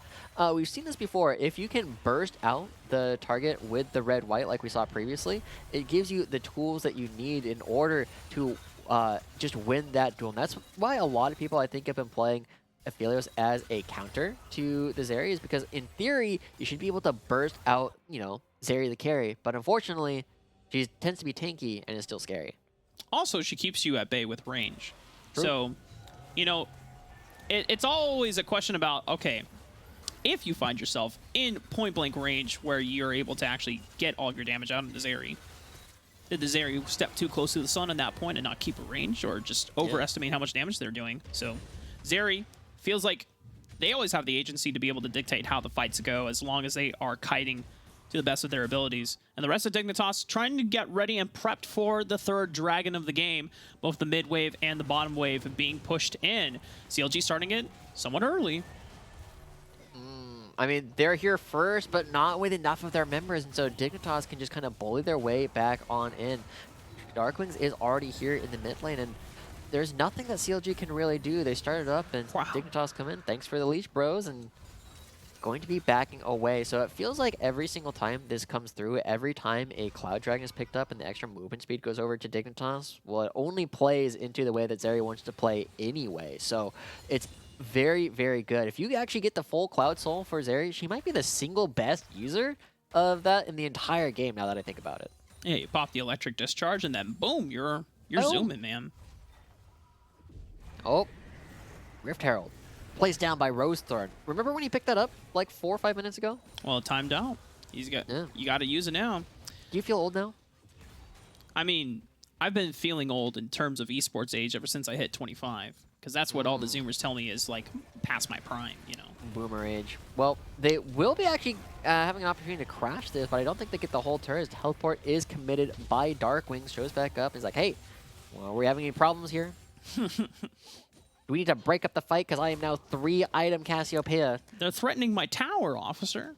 we've seen this before. If you can burst out the target with the red-white like we saw previously, it gives you the tools that you need in order to just win that duel. And that's why a lot of people, I think, have been playing Aphelios as a counter to the Zeri, is because in theory, you should be able to burst out, Zeri the carry. But unfortunately, she tends to be tanky and is still scary. Also, she keeps you at bay with range. True. So, it's always a question about, okay, if you find yourself in point-blank range where you're able to actually get all your damage out of the Zeri, did the Zeri step too close to the sun at that point and not keep a range, or just overestimate how much damage they're doing? So, Zeri feels like they always have the agency to be able to dictate how the fights go as long as they are kiting to the best of their abilities. And the rest of Dignitas trying to get ready and prepped for the third dragon of the game, both the mid wave and the bottom wave being pushed in. CLG starting it somewhat early. I mean, they're here first, but not with enough of their members, and so Dignitas can just kind of bully their way back on in. Darkwings is already here in the mid lane, and there's nothing that CLG can really do. They started up, and Wow. Dignitas come in. Thanks for the leash, bros, and going to be backing away. So it feels like every single time this comes through, every time a Cloud Dragon is picked up and the extra movement speed goes over to Dignitas, well, it only plays into the way that Zeri wants to play anyway. So it's very, very good. If you actually get the full Cloud Soul for Zeri, she might be the single best user of that in the entire game, now that I think about it. Yeah, you pop the electric discharge and then boom, you're Oh. zooming, man. Oh, Rift Herald. Placed down by Rosethorn. Remember when he picked that up like 4 or 5 minutes ago? Well, it timed out. You got to use it now. Do you feel old now? I mean, I've been feeling old in terms of esports age ever since I hit 25, because that's what all the Zoomers tell me is like past my prime, you know. Boomer age. Well, they will be actually having an opportunity to crash this, but I don't think they get the whole turret. Teleport is committed by Darkwings. Shows back up. He's like, hey, well, are we having any problems here? Do we need to break up the fight because I am now 3-item Cassiopeia? They're threatening my tower, officer.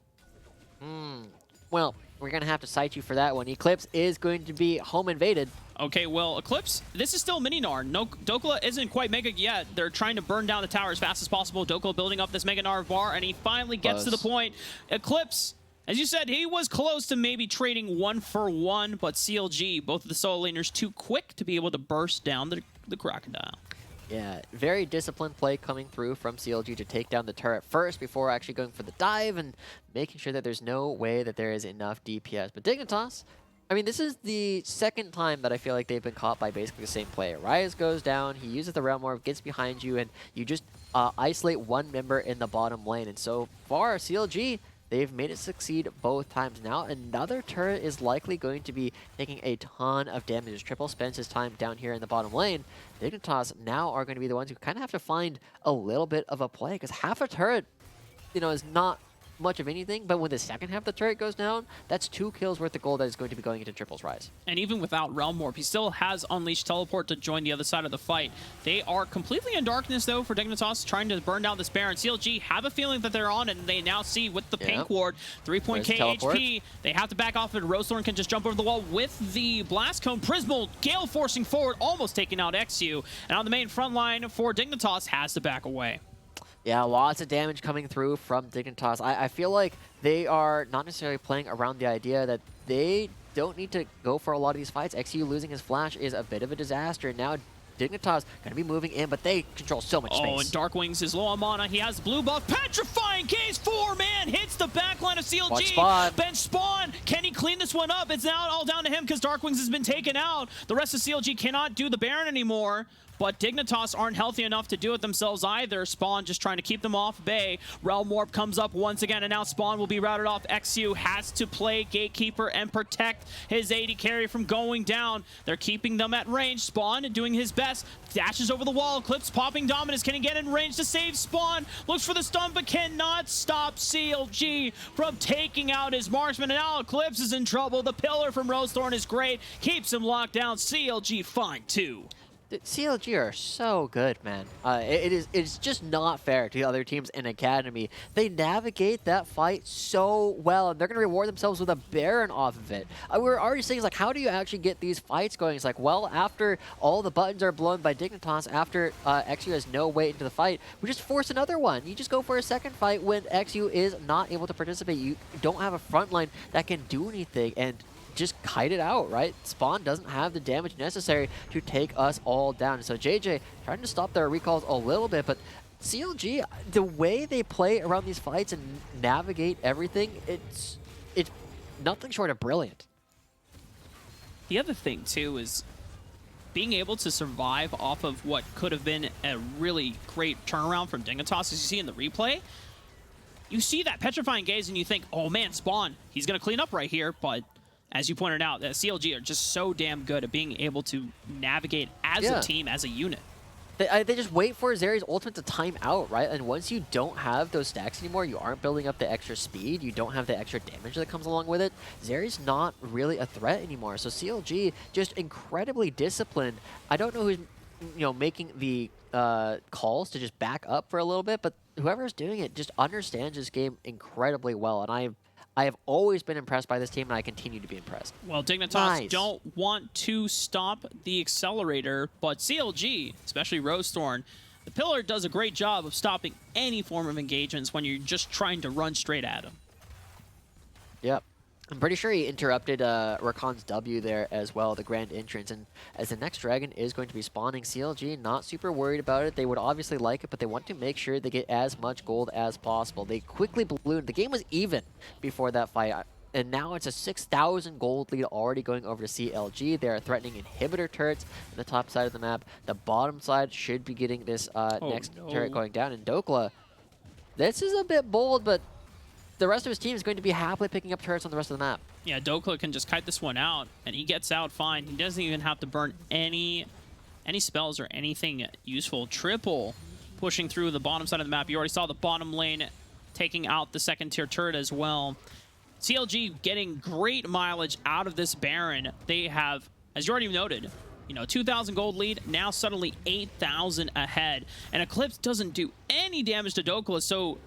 Well, we're going to have to cite you for that one. Eclipse is going to be home invaded. Okay, well, Eclipse, this is still Mini-Gnar. No, Dokla isn't quite Mega yet. They're trying to burn down the tower as fast as possible. Dokla building up this Mega Gnar bar, and he finally gets to the point. Eclipse, as you said, he was close to maybe trading 1-for-1, but CLG, both of the solo laners, too quick to be able to burst down the Crocodile. Yeah, very disciplined play coming through from CLG to take down the turret first before actually going for the dive and making sure that there's no way that there is enough DPS. But Dignitas, I mean, this is the second time that I feel like they've been caught by basically the same player. Ryze goes down, he uses the Realm Orb, gets behind you, and you just isolate one member in the bottom lane. And so far, CLG, they've made it succeed both times. Now another turret is likely going to be taking a ton of damage. Triple spends his time down here in the bottom lane. Dignitas now are going to be the ones who kind of have to find a little bit of a play, because half a turret, you know, is not much of anything, but when the second half of the turret goes down, that's 2 kills worth of gold that is going to be going into Triple's Rise. And even without Realm Orb, he still has Unleashed Teleport to join the other side of the fight. They are completely in darkness, though, for Dignitas, trying to burn down this Baron. CLG have a feeling that they're on, and they now see with the pink ward, 3-point KHP, they have to back off, and Rosethorn can just jump over the wall with the Blast Cone. Prismal, Gale forcing forward, almost taking out XU. And on the main front line for Dignitas, has to back away. Yeah, lots of damage coming through from Dignitas. I feel like they are not necessarily playing around the idea that they don't need to go for a lot of these fights. XU losing his flash is a bit of a disaster. Now Dignitas going to be moving in, but they control so much space. Oh, and Darkwings is low on mana. He has blue buff. Petrifying Gaze 4-man hits the backline of CLG. Watch Spawn. Ben Spawn, can he clean this one up? It's now all down to him because Darkwings has been taken out. The rest of CLG cannot do the Baron anymore. But Dignitas aren't healthy enough to do it themselves either. Spawn just trying to keep them off bay. Realm Warp comes up once again, and now Spawn will be routed off. XU has to play Gatekeeper and protect his AD carry from going down. They're keeping them at range. Spawn doing his best. Dashes over the wall. Eclipse popping Dominus. Can he get in range to save Spawn? Looks for the stun, but cannot stop CLG from taking out his marksman. And now Eclipse is in trouble. The pillar from Rosethorn is great. Keeps him locked down. CLG fine too. The CLG are so good, man. It's just not fair to the other teams in Academy. They navigate that fight so well, and they're going to reward themselves with a Baron off of it. We were already saying, like, how do you actually get these fights going? It's like, well, after all the buttons are blown by Dignitas, after XU has no way into the fight, we just force another one. You just go for a second fight when XU is not able to participate. You don't have a front line that can do anything, and just kite it out, right? Spawn doesn't have the damage necessary to take us all down. So JJ trying to stop their recalls a little bit, but CLG, the way they play around these fights and navigate everything, it's nothing short of brilliant. The other thing, too, is being able to survive off of what could have been a really great turnaround from Dignitas, as you see in the replay. You see that Petrifying Gaze and you think, oh man, Spawn, he's going to clean up right here, but as you pointed out, the CLG are just so damn good at being able to navigate as a team, as a unit. They just wait for Zeri's ultimate to time out, right? And once you don't have those stacks anymore, you aren't building up the extra speed, you don't have the extra damage that comes along with it, Zeri's not really a threat anymore. So CLG just incredibly disciplined. I don't know who's making the calls to just back up for a little bit, but whoever's doing it just understands this game incredibly well. And I have always been impressed by this team, and I continue to be impressed. Well, Dignitas Nice. don't want to stop the accelerator, but CLG, especially Rosethorn, the Pillar does a great job of stopping any form of engagements when you're just trying to run straight at him. Yep. I'm pretty sure he interrupted Rakan's W there as well, the grand entrance. And as the next dragon is going to be spawning, CLG not super worried about it. They would obviously like it, but they want to make sure they get as much gold as possible. They quickly ballooned. The game was even before that fight. And now it's a 6,000 gold lead already going over to CLG. They are threatening inhibitor turrets on the top side of the map. The bottom side should be getting this next turret going down. And Dokla, this is a bit bold, but the rest of his team is going to be happily picking up turrets on the rest of the map. Yeah, Dokla can just kite this one out, and he gets out fine. He doesn't even have to burn any spells or anything useful. Triple pushing through the bottom side of the map. You already saw the bottom lane taking out the second tier turret as well. CLG getting great mileage out of this Baron. They have, as you already noted, 2,000 gold lead, now suddenly 8,000 ahead. And Eclipse doesn't do any damage to Dokla, so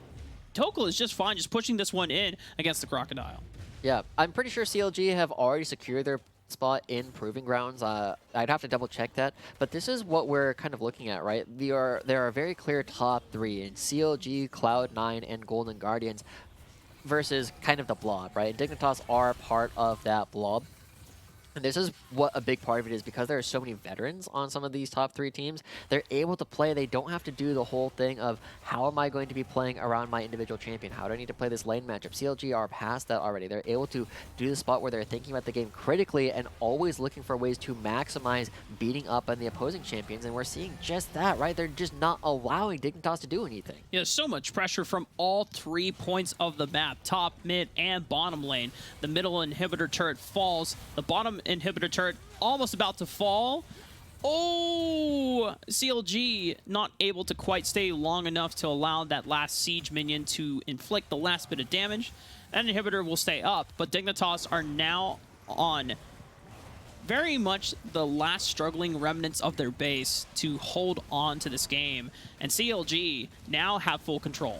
Dokla is just fine just pushing this one in against the Crocodile. Yeah, I'm pretty sure CLG have already secured their spot in Proving Grounds. I'd have to double check that, but this is what we're kind of looking at, right? There are a very clear top three in CLG, Cloud9, and Golden Guardians versus kind of the blob, right? Dignitas are part of that blob. And this is what a big part of it is, because there are so many veterans on some of these top three teams. They're able to play. They don't have to do the whole thing of, how am I going to be playing around my individual champion? How do I need to play this lane matchup? CLG are past that already. They're able to do the spot where they're thinking about the game critically and always looking for ways to maximize beating up on the opposing champions. And we're seeing just that, right? They're just not allowing Dignitas to do anything. Yeah, so much pressure from all 3 points of the map, top, mid, and bottom lane. The middle inhibitor turret falls. The bottom inhibitor turret almost about to fall. Oh, CLG not able to quite stay long enough to allow that last siege minion to inflict the last bit of damage. That inhibitor will stay up, but Dignitas are now on very much the last struggling remnants of their base to hold on to this game, and CLG now have full control.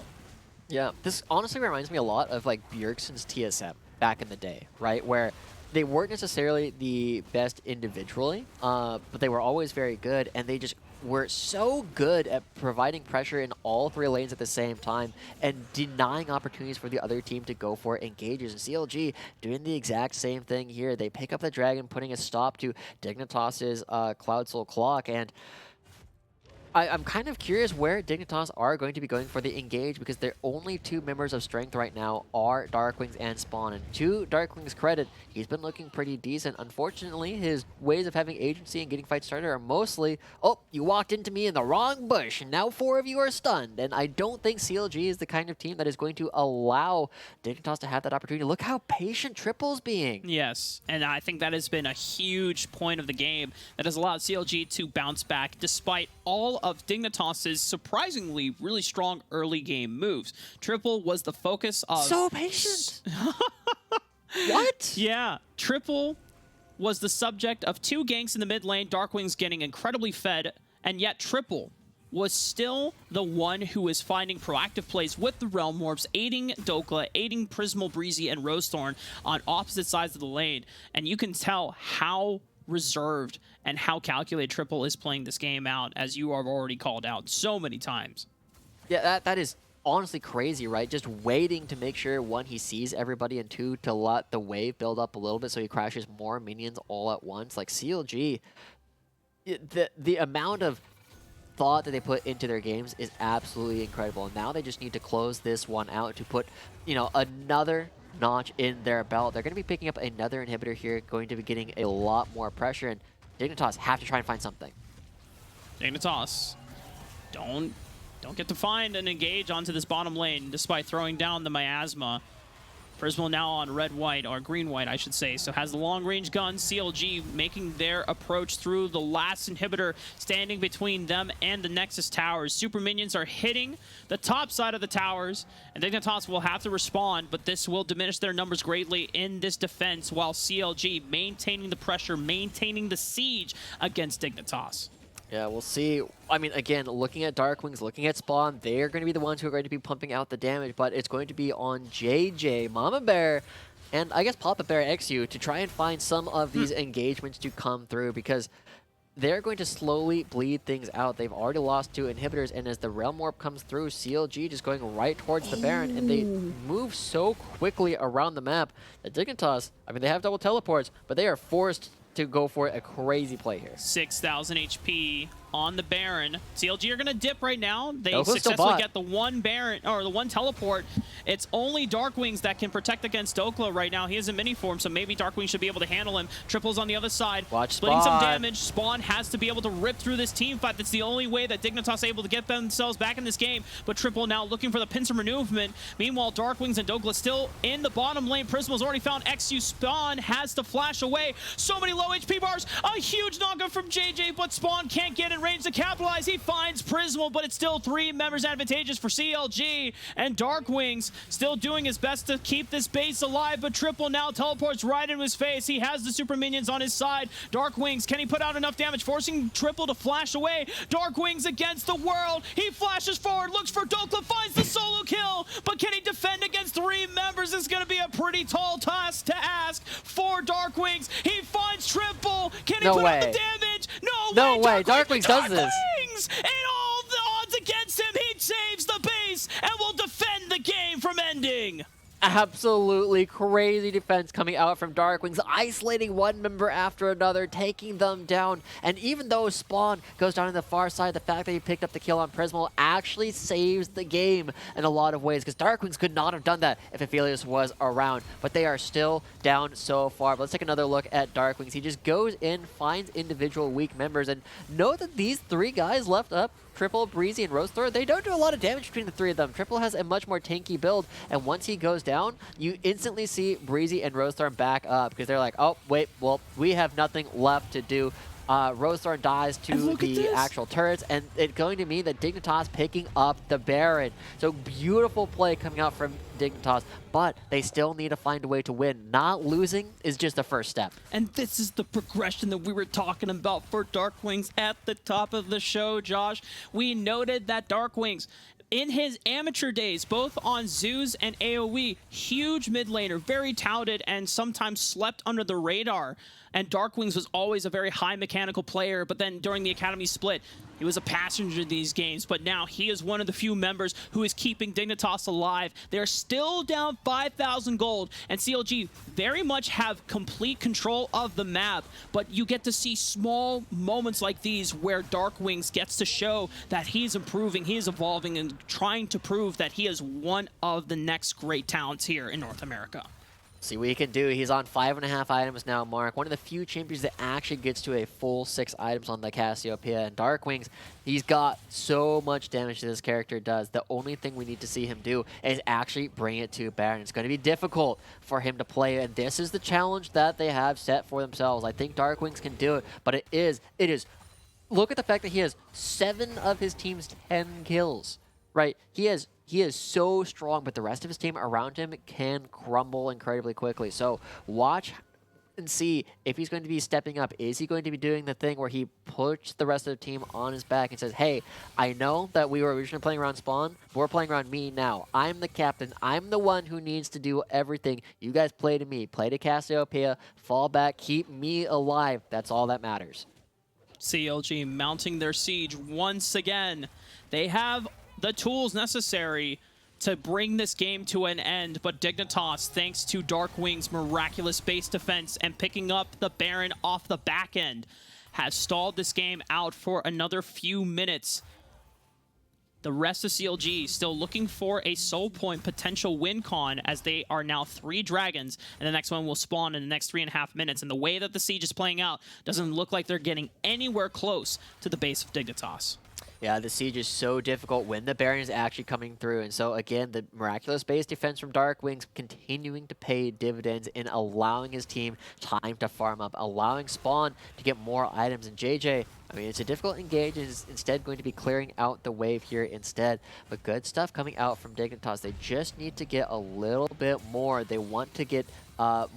Yeah, this honestly reminds me a lot of like Bjergsen's TSM back in the day, right? Where they weren't necessarily the best individually, but they were always very good, and they just were so good at providing pressure in all 3 lanes at the same time and denying opportunities for the other team to go for engages. And CLG doing the exact same thing here. They pick up the dragon, putting a stop to Dignitas's Cloud Soul Clock, and I'm kind of curious where Dignitas are going to be going for the engage, because their only 2 members of strength right now are Darkwings and Spawn. And to Darkwings' credit, he's been looking pretty decent. Unfortunately, his ways of having agency and getting fights started are mostly, oh, you walked into me in the wrong bush, and now 4 of you are stunned. And I don't think CLG is the kind of team that is going to allow Dignitas to have that opportunity. Look how patient Triple's being. Yes, and I think that has been a huge point of the game that has allowed CLG to bounce back despite all of Dignitas' surprisingly really strong early game moves. Triple was the focus of... So patient! What? Yeah, Triple was the subject of 2 ganks in the mid lane, Darkwings getting incredibly fed, and yet Triple was still the one who was finding proactive plays with the Realm Orbs, aiding Dokla, aiding Prismal, Breezy, and Rosethorn on opposite sides of the lane. And you can tell how reserved and how calculated Triple is playing this game out, as you have already called out so many times. Yeah, that is honestly crazy, right? Just waiting to make sure, 1, he sees everybody, and 2, to let the wave build up a little bit so he crashes more minions all at once. Like CLG, the amount of thought that they put into their games is absolutely incredible. And now they just need to close this one out to put, another notch in their belt. They're going to be picking up another inhibitor here, going to be getting a lot more pressure, and Dignitas have to try and find something. Dignitas don't get to find and engage onto this bottom lane despite throwing down the miasma. Prismal now on red-white, or green-white, I should say. So has the long-range gun. CLG making their approach through the last inhibitor, standing between them and the Nexus towers. Super minions are hitting the top side of the towers, and Dignitas will have to respond, but this will diminish their numbers greatly in this defense, while CLG maintaining the pressure, maintaining the siege against Dignitas. Yeah, we'll see. I mean, again, looking at Darkwings, looking at Spawn, they're going to be the ones who are going to be pumping out the damage, but it's going to be on JJ, Mama Bear, and I guess Papa Bear XU to try and find some of these engagements to come through, because they're going to slowly bleed things out. They've already lost 2 inhibitors, and as the Realm Warp comes through, CLG just going right towards the Baron, and they move so quickly around the map that Dignitas, I mean, they have double teleports, but they are forced to go for a crazy play here. 6,000 HP on the Baron. CLG are going to dip right now. They Dokla's still successfully bot. get the one Baron, or the one teleport. It's only Darkwings that can protect against Dokla right now. He is in mini form, so maybe Darkwings should be able to handle him. Triple's on the other side. Watch splitting some Spawn. damage. Spawn has to be able to rip through this team fight. That's the only way that Dignitas are able to get themselves back in this game. But Triple now looking for the pincer movement. Meanwhile, Darkwings and Dokla still in the bottom lane. Prismal's already found XU. Spawn has to flash away. So many low HP bars. A huge knockup from JJ, but Spawn can't get in range to capitalize. He finds Prismal, but it's still 3 members advantageous for CLG, and Darkwings still doing his best to keep this base alive, but Triple now teleports right into his face. He has the super minions on his side. Darkwings, can he put out enough damage, forcing Triple to flash away? Darkwings against the world. He flashes forward, looks for Dokla, finds the solo kill, but can he defend against 3 members? It's going to be a pretty tall task to ask for Darkwings. He finds Triple. Can he No put out the way. damage? No way. Darkwings does this. And all the odds against him, he saves the base and will defend the game from ending. Absolutely crazy defense coming out from Darkwings, isolating one member after another, taking them down. And even though Spawn goes down on the far side, the fact that he picked up the kill on Prismal actually saves the game in a lot of ways, because Darkwings could not have done that if Aphelios was around. But they are still down so far. But let's take another look at Darkwings. He just goes in, finds individual weak members, and note that these 3 guys left up, Triple, Breezy, and Rosethor, they don't do a lot of damage between the 3 of them. Triple has a much more tanky build, and once he goes down, you instantly see Breezy and Rosethor back up, because they're like, oh, wait, well, we have nothing left to do. Rosethor dies to the actual turrets, and it's going to mean that Dignitas picking up the Baron. So beautiful play coming out from Dignitas, but they still need to find a way to win. Not losing is just the first step. And this is the progression that we were talking about for Darkwings at the top of the show, Josh. We noted that Darkwings, in his amateur days, both on Zeus and AoE, huge mid laner, very touted, and sometimes slept under the radar. And Darkwings was always a very high mechanical player, but then during the Academy split, he was a passenger in these games, but now he is one of the few members who is keeping Dignitas alive. They're still down 5,000 gold, and CLG very much have complete control of the map, but you get to see small moments like these where Darkwings gets to show that he's improving, he is evolving, and trying to prove that he is one of the next great talents here in North America. See what he can do. He's on 5.5 items now, Mark. One of the few champions that actually gets to a full 6 items on the Cassiopeia. And Darkwings, he's got so much damage that this character does. The only thing we need to see him do is actually bring it to Baron. It's going to be difficult for him to play, and this is the challenge that they have set for themselves. I think Darkwings can do it, but it is. Look at the fact that he has 7 of his team's 10 kills, right? He is so strong, but the rest of his team around him can crumble incredibly quickly. So watch and see if he's going to be stepping up. Is he going to be doing the thing where he puts the rest of the team on his back and says, hey, I know that we were originally playing around Spawn, but we're playing around me now. I'm the captain. I'm the one who needs to do everything. You guys play to me. Play to Cassiopeia. Fall back. Keep me alive. That's all that matters. CLG mounting their siege once again. They have the tools necessary to bring this game to an end, but Dignitas, thanks to Darkwing's miraculous base defense and picking up the Baron off the back end, has stalled this game out for another few minutes. The rest of CLG still looking for a soul point potential win con, as they are now 3 dragons, and the next one will spawn in the next 3.5 minutes. And the way that the siege is playing out doesn't look like they're getting anywhere close to the base of Dignitas. Yeah, the siege is so difficult when the Baron is actually coming through. And so, again, the miraculous base defense from Dark Wings continuing to pay dividends in allowing his team time to farm up, allowing Spawn to get more items. And JJ, I mean, it's a difficult engage, and is instead going to be clearing out the wave here instead. But good stuff coming out from Dignitas. They just need to get a little bit more. They want to get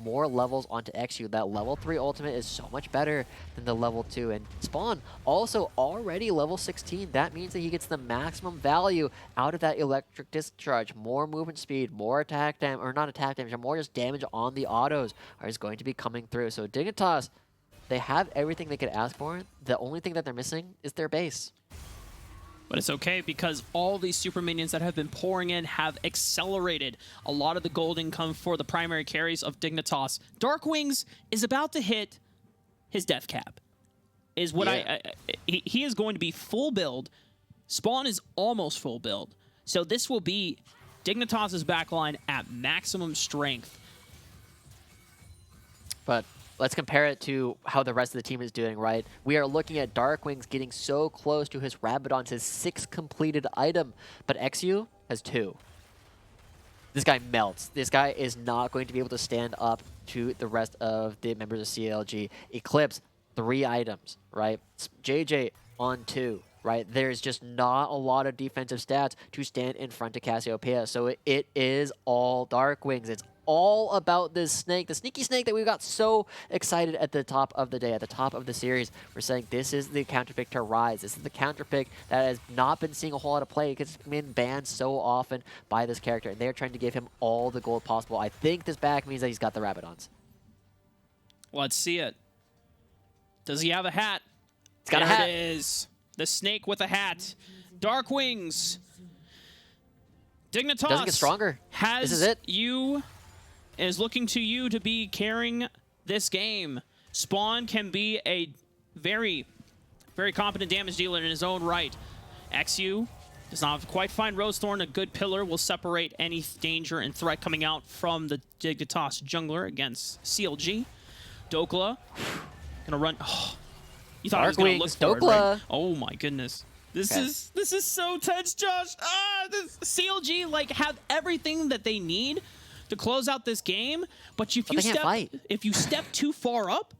more levels onto XU. That level 3 ultimate is so much better than the level 2. And Spawn also already level 16. That means that he gets the maximum value out of that electric discharge. More movement speed, more attack damage, or not attack damage, more just damage on the autos is going to be coming through. So Dignitas, they have everything they could ask for. The only thing that they're missing is their base. But it's okay because all these super minions that have been pouring in have accelerated a lot of the gold income for the primary carries of Dignitas. Dark Wings is about to hit his death cap. Is what he is going to be full build. Spawn is almost full build. So this will be Dignitas' backline at maximum strength. But let's compare it to how the rest of the team is doing, right? We are looking at Dark Wings getting so close to his Rabadon's, his 6th completed item, but XU has 2. This guy melts. This guy is not going to be able to stand up to the rest of the members of CLG. Eclipse, 3 items, right? JJ on 2, right? There's just not a lot of defensive stats to stand in front of Cassiopeia, so it is all Dark Wings. It's all about this snake, the sneaky snake that we got so excited at the top of the day, at the top of the series. We're saying this is the counter pick to Rise. This is the counter pick that has not been seeing a whole lot of play because it's been banned so often by this character, and they're trying to give him all the gold possible. I think this back means that he's got the Rabadons. Let's see it. Does he have a hat? It's got there a hat. It is. The snake with a hat. Dark Wings. Dignitas Doesn't get stronger. Has This is it. is looking to you to be carrying this game. Spawn can be a very, very competent damage dealer in his own right. XU does not quite find Rosethorn. A good pillar will separate any danger and threat coming out from the Dignitas jungler against CLG. Dokla gonna run. Oh, you thought I was gonna look for it, right? Oh my goodness. This is so tense, Josh. This CLG have everything that they need to close out this game, but if you step too far up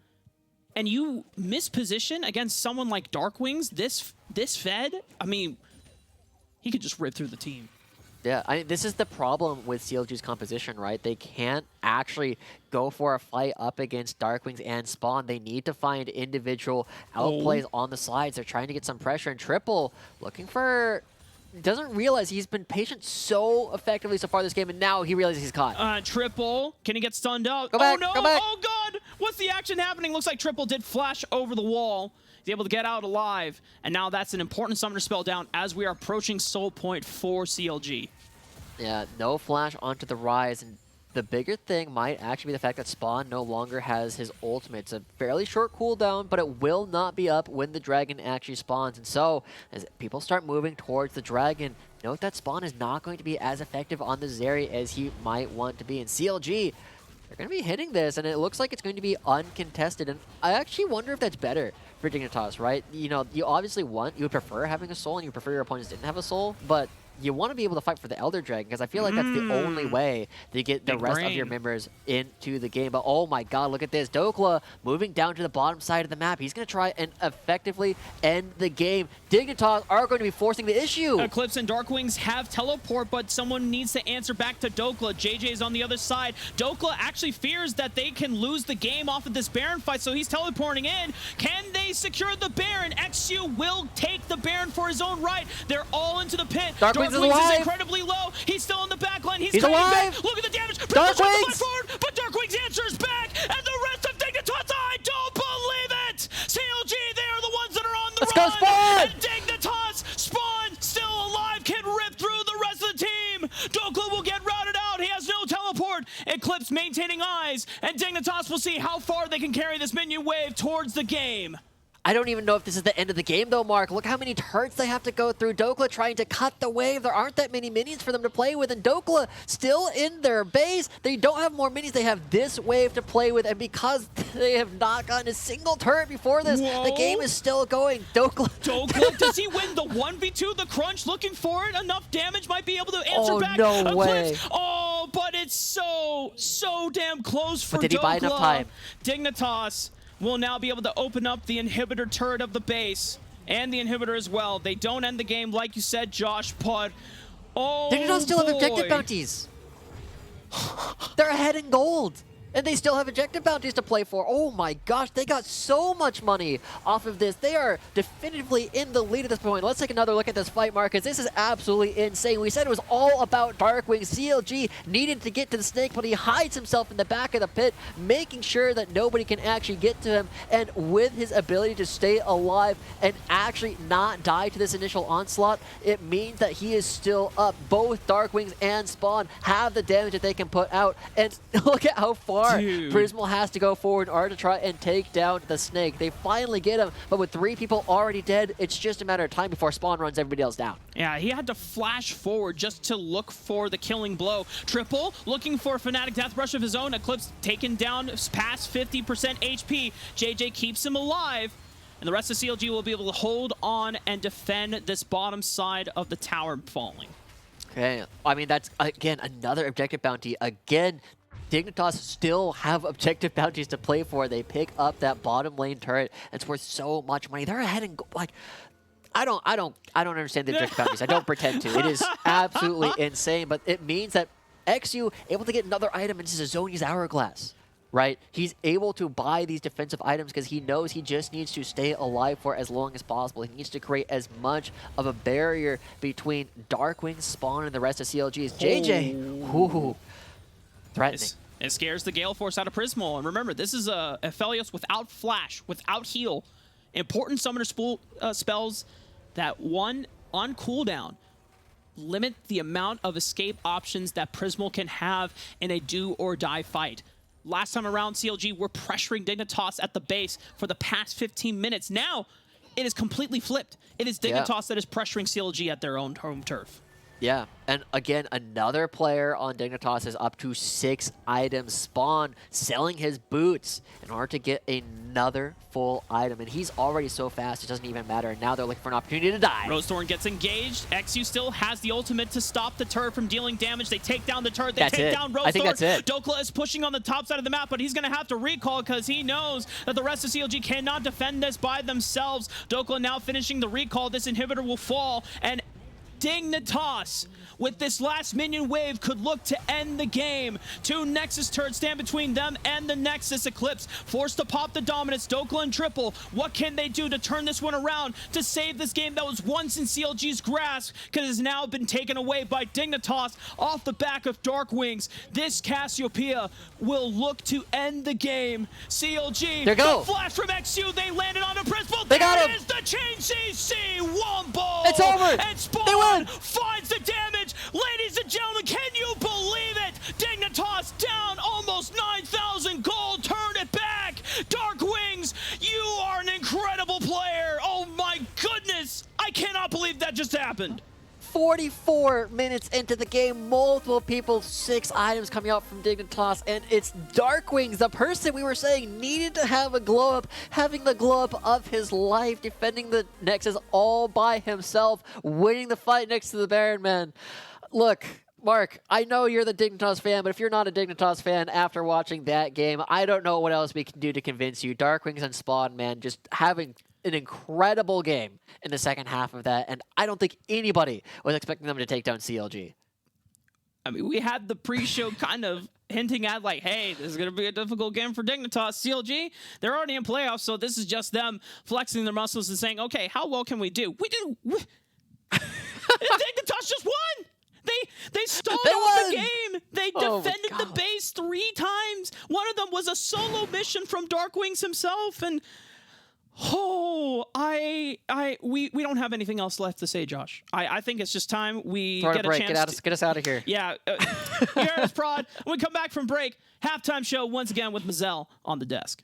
and you miss position against someone like Dark Wings, this Fed, I mean, he could just rip through the team. Yeah, this is the problem with CLG's composition, right? They can't actually go for a fight up against Dark Wings and Spawn. They need to find individual outplays on the sides. They're trying to get some pressure, and Triple looking for... doesn't realize he's been patient so effectively so far this game, and now he realizes he's caught. Triple, can he get stunned out? Go back, oh no! go back. Oh god! What's the action happening? Looks like Triple did flash over the wall. He's able to get out alive, and now that's an important summoner spell down as we are approaching soul point for CLG. Yeah, no flash onto the Rise, and the bigger thing might actually be the fact that Spawn no longer has his ultimate. It's a fairly short cooldown, but it will not be up when the dragon actually spawns. And so, as people start moving towards the dragon, note that Spawn is not going to be as effective on the Zeri as he might want to be. And CLG, they're going to be hitting this, and it looks like it's going to be uncontested. And I actually wonder if that's better for Dignitas, right? You know, you obviously you would prefer having a soul, and you prefer your opponents didn't have a soul, but you want to be able to fight for the Elder Dragon, because I feel like that's the only way to get the rest of your members into the game. But oh my god, look at this. Dokla moving down to the bottom side of the map. He's going to try and effectively end the game. Dignitas are going to be forcing the issue. Eclipse and Dark Wings have teleport, but someone needs to answer back to Dokla. JJ is on the other side. Dokla actually fears that they can lose the game off of this Baron fight, so he's teleporting in. Can they secure the Baron? XU will take the Baron for his own right. They're all into the pit. Dark Wings is incredibly low. He's still in the back line. He's alive. Back. Look at the damage. Dark Wings. Forward, but Dark Wings answers back, and the rest of Dignitas, I don't believe it. CLG, they are the ones that are on the Let's run. go, Spawn. And Dignitas, Spawn, still alive, can rip through the rest of the team. Dokla will get routed out. He has no teleport. Eclipse maintaining eyes, and Dignitas will see how far they can carry this minion wave towards the game. I don't even know if this is the end of the game, though, Mark. Look how many turrets they have to go through. Dokla trying to cut the wave. There aren't that many minions for them to play with, and Dokla still in their base. They don't have more minions. They have this wave to play with, and because they have not gotten a single turret before this, the game is still going. Dokla, does he win the 1v2? The crunch looking for it. Enough damage might be able to answer back. No way. Oh, but it's so damn close for Dokla. But did he buy enough time? Dignitas will now be able to open up the inhibitor turret of the base and the inhibitor as well. They don't end the game like you said, Josh, but Dignitas still have objective bounties. They're ahead in gold. And they still have objective bounties to play for. Oh my gosh, they got so much money off of this. They are definitively in the lead at this point. Let's take another look at this fight, Marcus. This is absolutely insane. We said it was all about Darkwing. CLG needed to get to the snake, but he hides himself in the back of the pit, making sure that nobody can actually get to him. And with his ability to stay alive and actually not die to this initial onslaught, it means that he is still up. Both Darkwings and Spawn have the damage that they can put out. And look at how far Prismal has to go forward in order to try and take down the snake. They finally get him, but with 3 people already dead, it's just a matter of time before Spawn runs everybody else down. Yeah, he had to flash forward just to look for the killing blow. Triple looking for a Fnatic Death Rush of his own. Eclipse taken down past 50% HP. JJ keeps him alive, and the rest of CLG will be able to hold on and defend this bottom side of the tower falling. Okay, I mean, that's, again, another objective bounty. Again, Dignitas still have objective bounties to play for. They pick up that bottom lane turret. It's worth so much money. They're ahead and like, I don't understand the objective bounties. I don't pretend to. It is absolutely insane. But it means that XU able to get another item into Zoni's Hourglass, right? He's able to buy these defensive items because he knows he just needs to stay alive for as long as possible. He needs to create as much of a barrier between Darkwing, Spawn, and the rest of CLG as JJ. Ooh, threatening. It scares the Gale Force out of Prismal. And remember, this is a Aphelios without flash, without heal. Important summoner spells that, one, on cooldown, limit the amount of escape options that Prismal can have in a do-or-die fight. Last time around, CLG were pressuring Dignitas at the base for the past 15 minutes. Now, it is completely flipped. It is Dignitas that is pressuring CLG at their own home turf. Yeah, and again, another player on Dignitas is up to 6 items. Spawn selling his boots in order to get another full item. And he's already so fast, it doesn't even matter. And now they're looking for an opportunity to die. Rosethorn gets engaged. XU still has the ultimate to stop the turret from dealing damage. They take down the turret. They take down Rosethorn. I think that's it. Dokla is pushing on the top side of the map, but he's going to have to recall because he knows that the rest of CLG cannot defend this by themselves. Dokla now finishing the recall. This inhibitor will fall, and Dignitas, with this last minion wave, could look to end the game. 2 Nexus turrets stand between them and the Nexus. Eclipse forced to pop the dominance. Dokla and Triple, what can they do to turn this one around, to save this game that was once in CLG's grasp, because it has now been taken away by Dignitas off the back of Darkwings. This Cassiopeia will look to end the game. CLG, there go. The flash from XU, they landed on a principal. They got him. There is the chain CC, Wombo. It's over. And Spawn they win. finds the damage. Ladies and gentlemen, can you believe it? Dignitas down almost 9,000 gold, turn it back. Darkwings, you are an incredible player. Oh my goodness, I cannot believe that just happened. 44 minutes into the game, multiple people, 6 items coming out from Dignitas, and it's Darkwings, the person we were saying needed to have a glow up, having the glow up of his life, defending the Nexus all by himself, winning the fight next to the Baron, man. Look, Mark, I know you're the Dignitas fan, but if you're not a Dignitas fan after watching that game, I don't know what else we can do to convince you. Darkwings and Spawn, man, just having an incredible game in the second half of that, and I don't think anybody was expecting them to take down CLG. I mean, we had the pre-show kind of hinting at like, hey, this is going to be a difficult game for Dignitas. CLG, they're already in playoffs, so this is just them flexing their muscles and saying, okay, how well can we do? Dignitas just won! They stalled off the game. They defended the base 3 times. One of them was a solo mission from Darkwings himself, and we don't have anything else left to say, Josh. I think it's just time we get a chance. Get us out of here. Yeah, here's Prod. When we come back from break, halftime show once again with Mazel on the desk.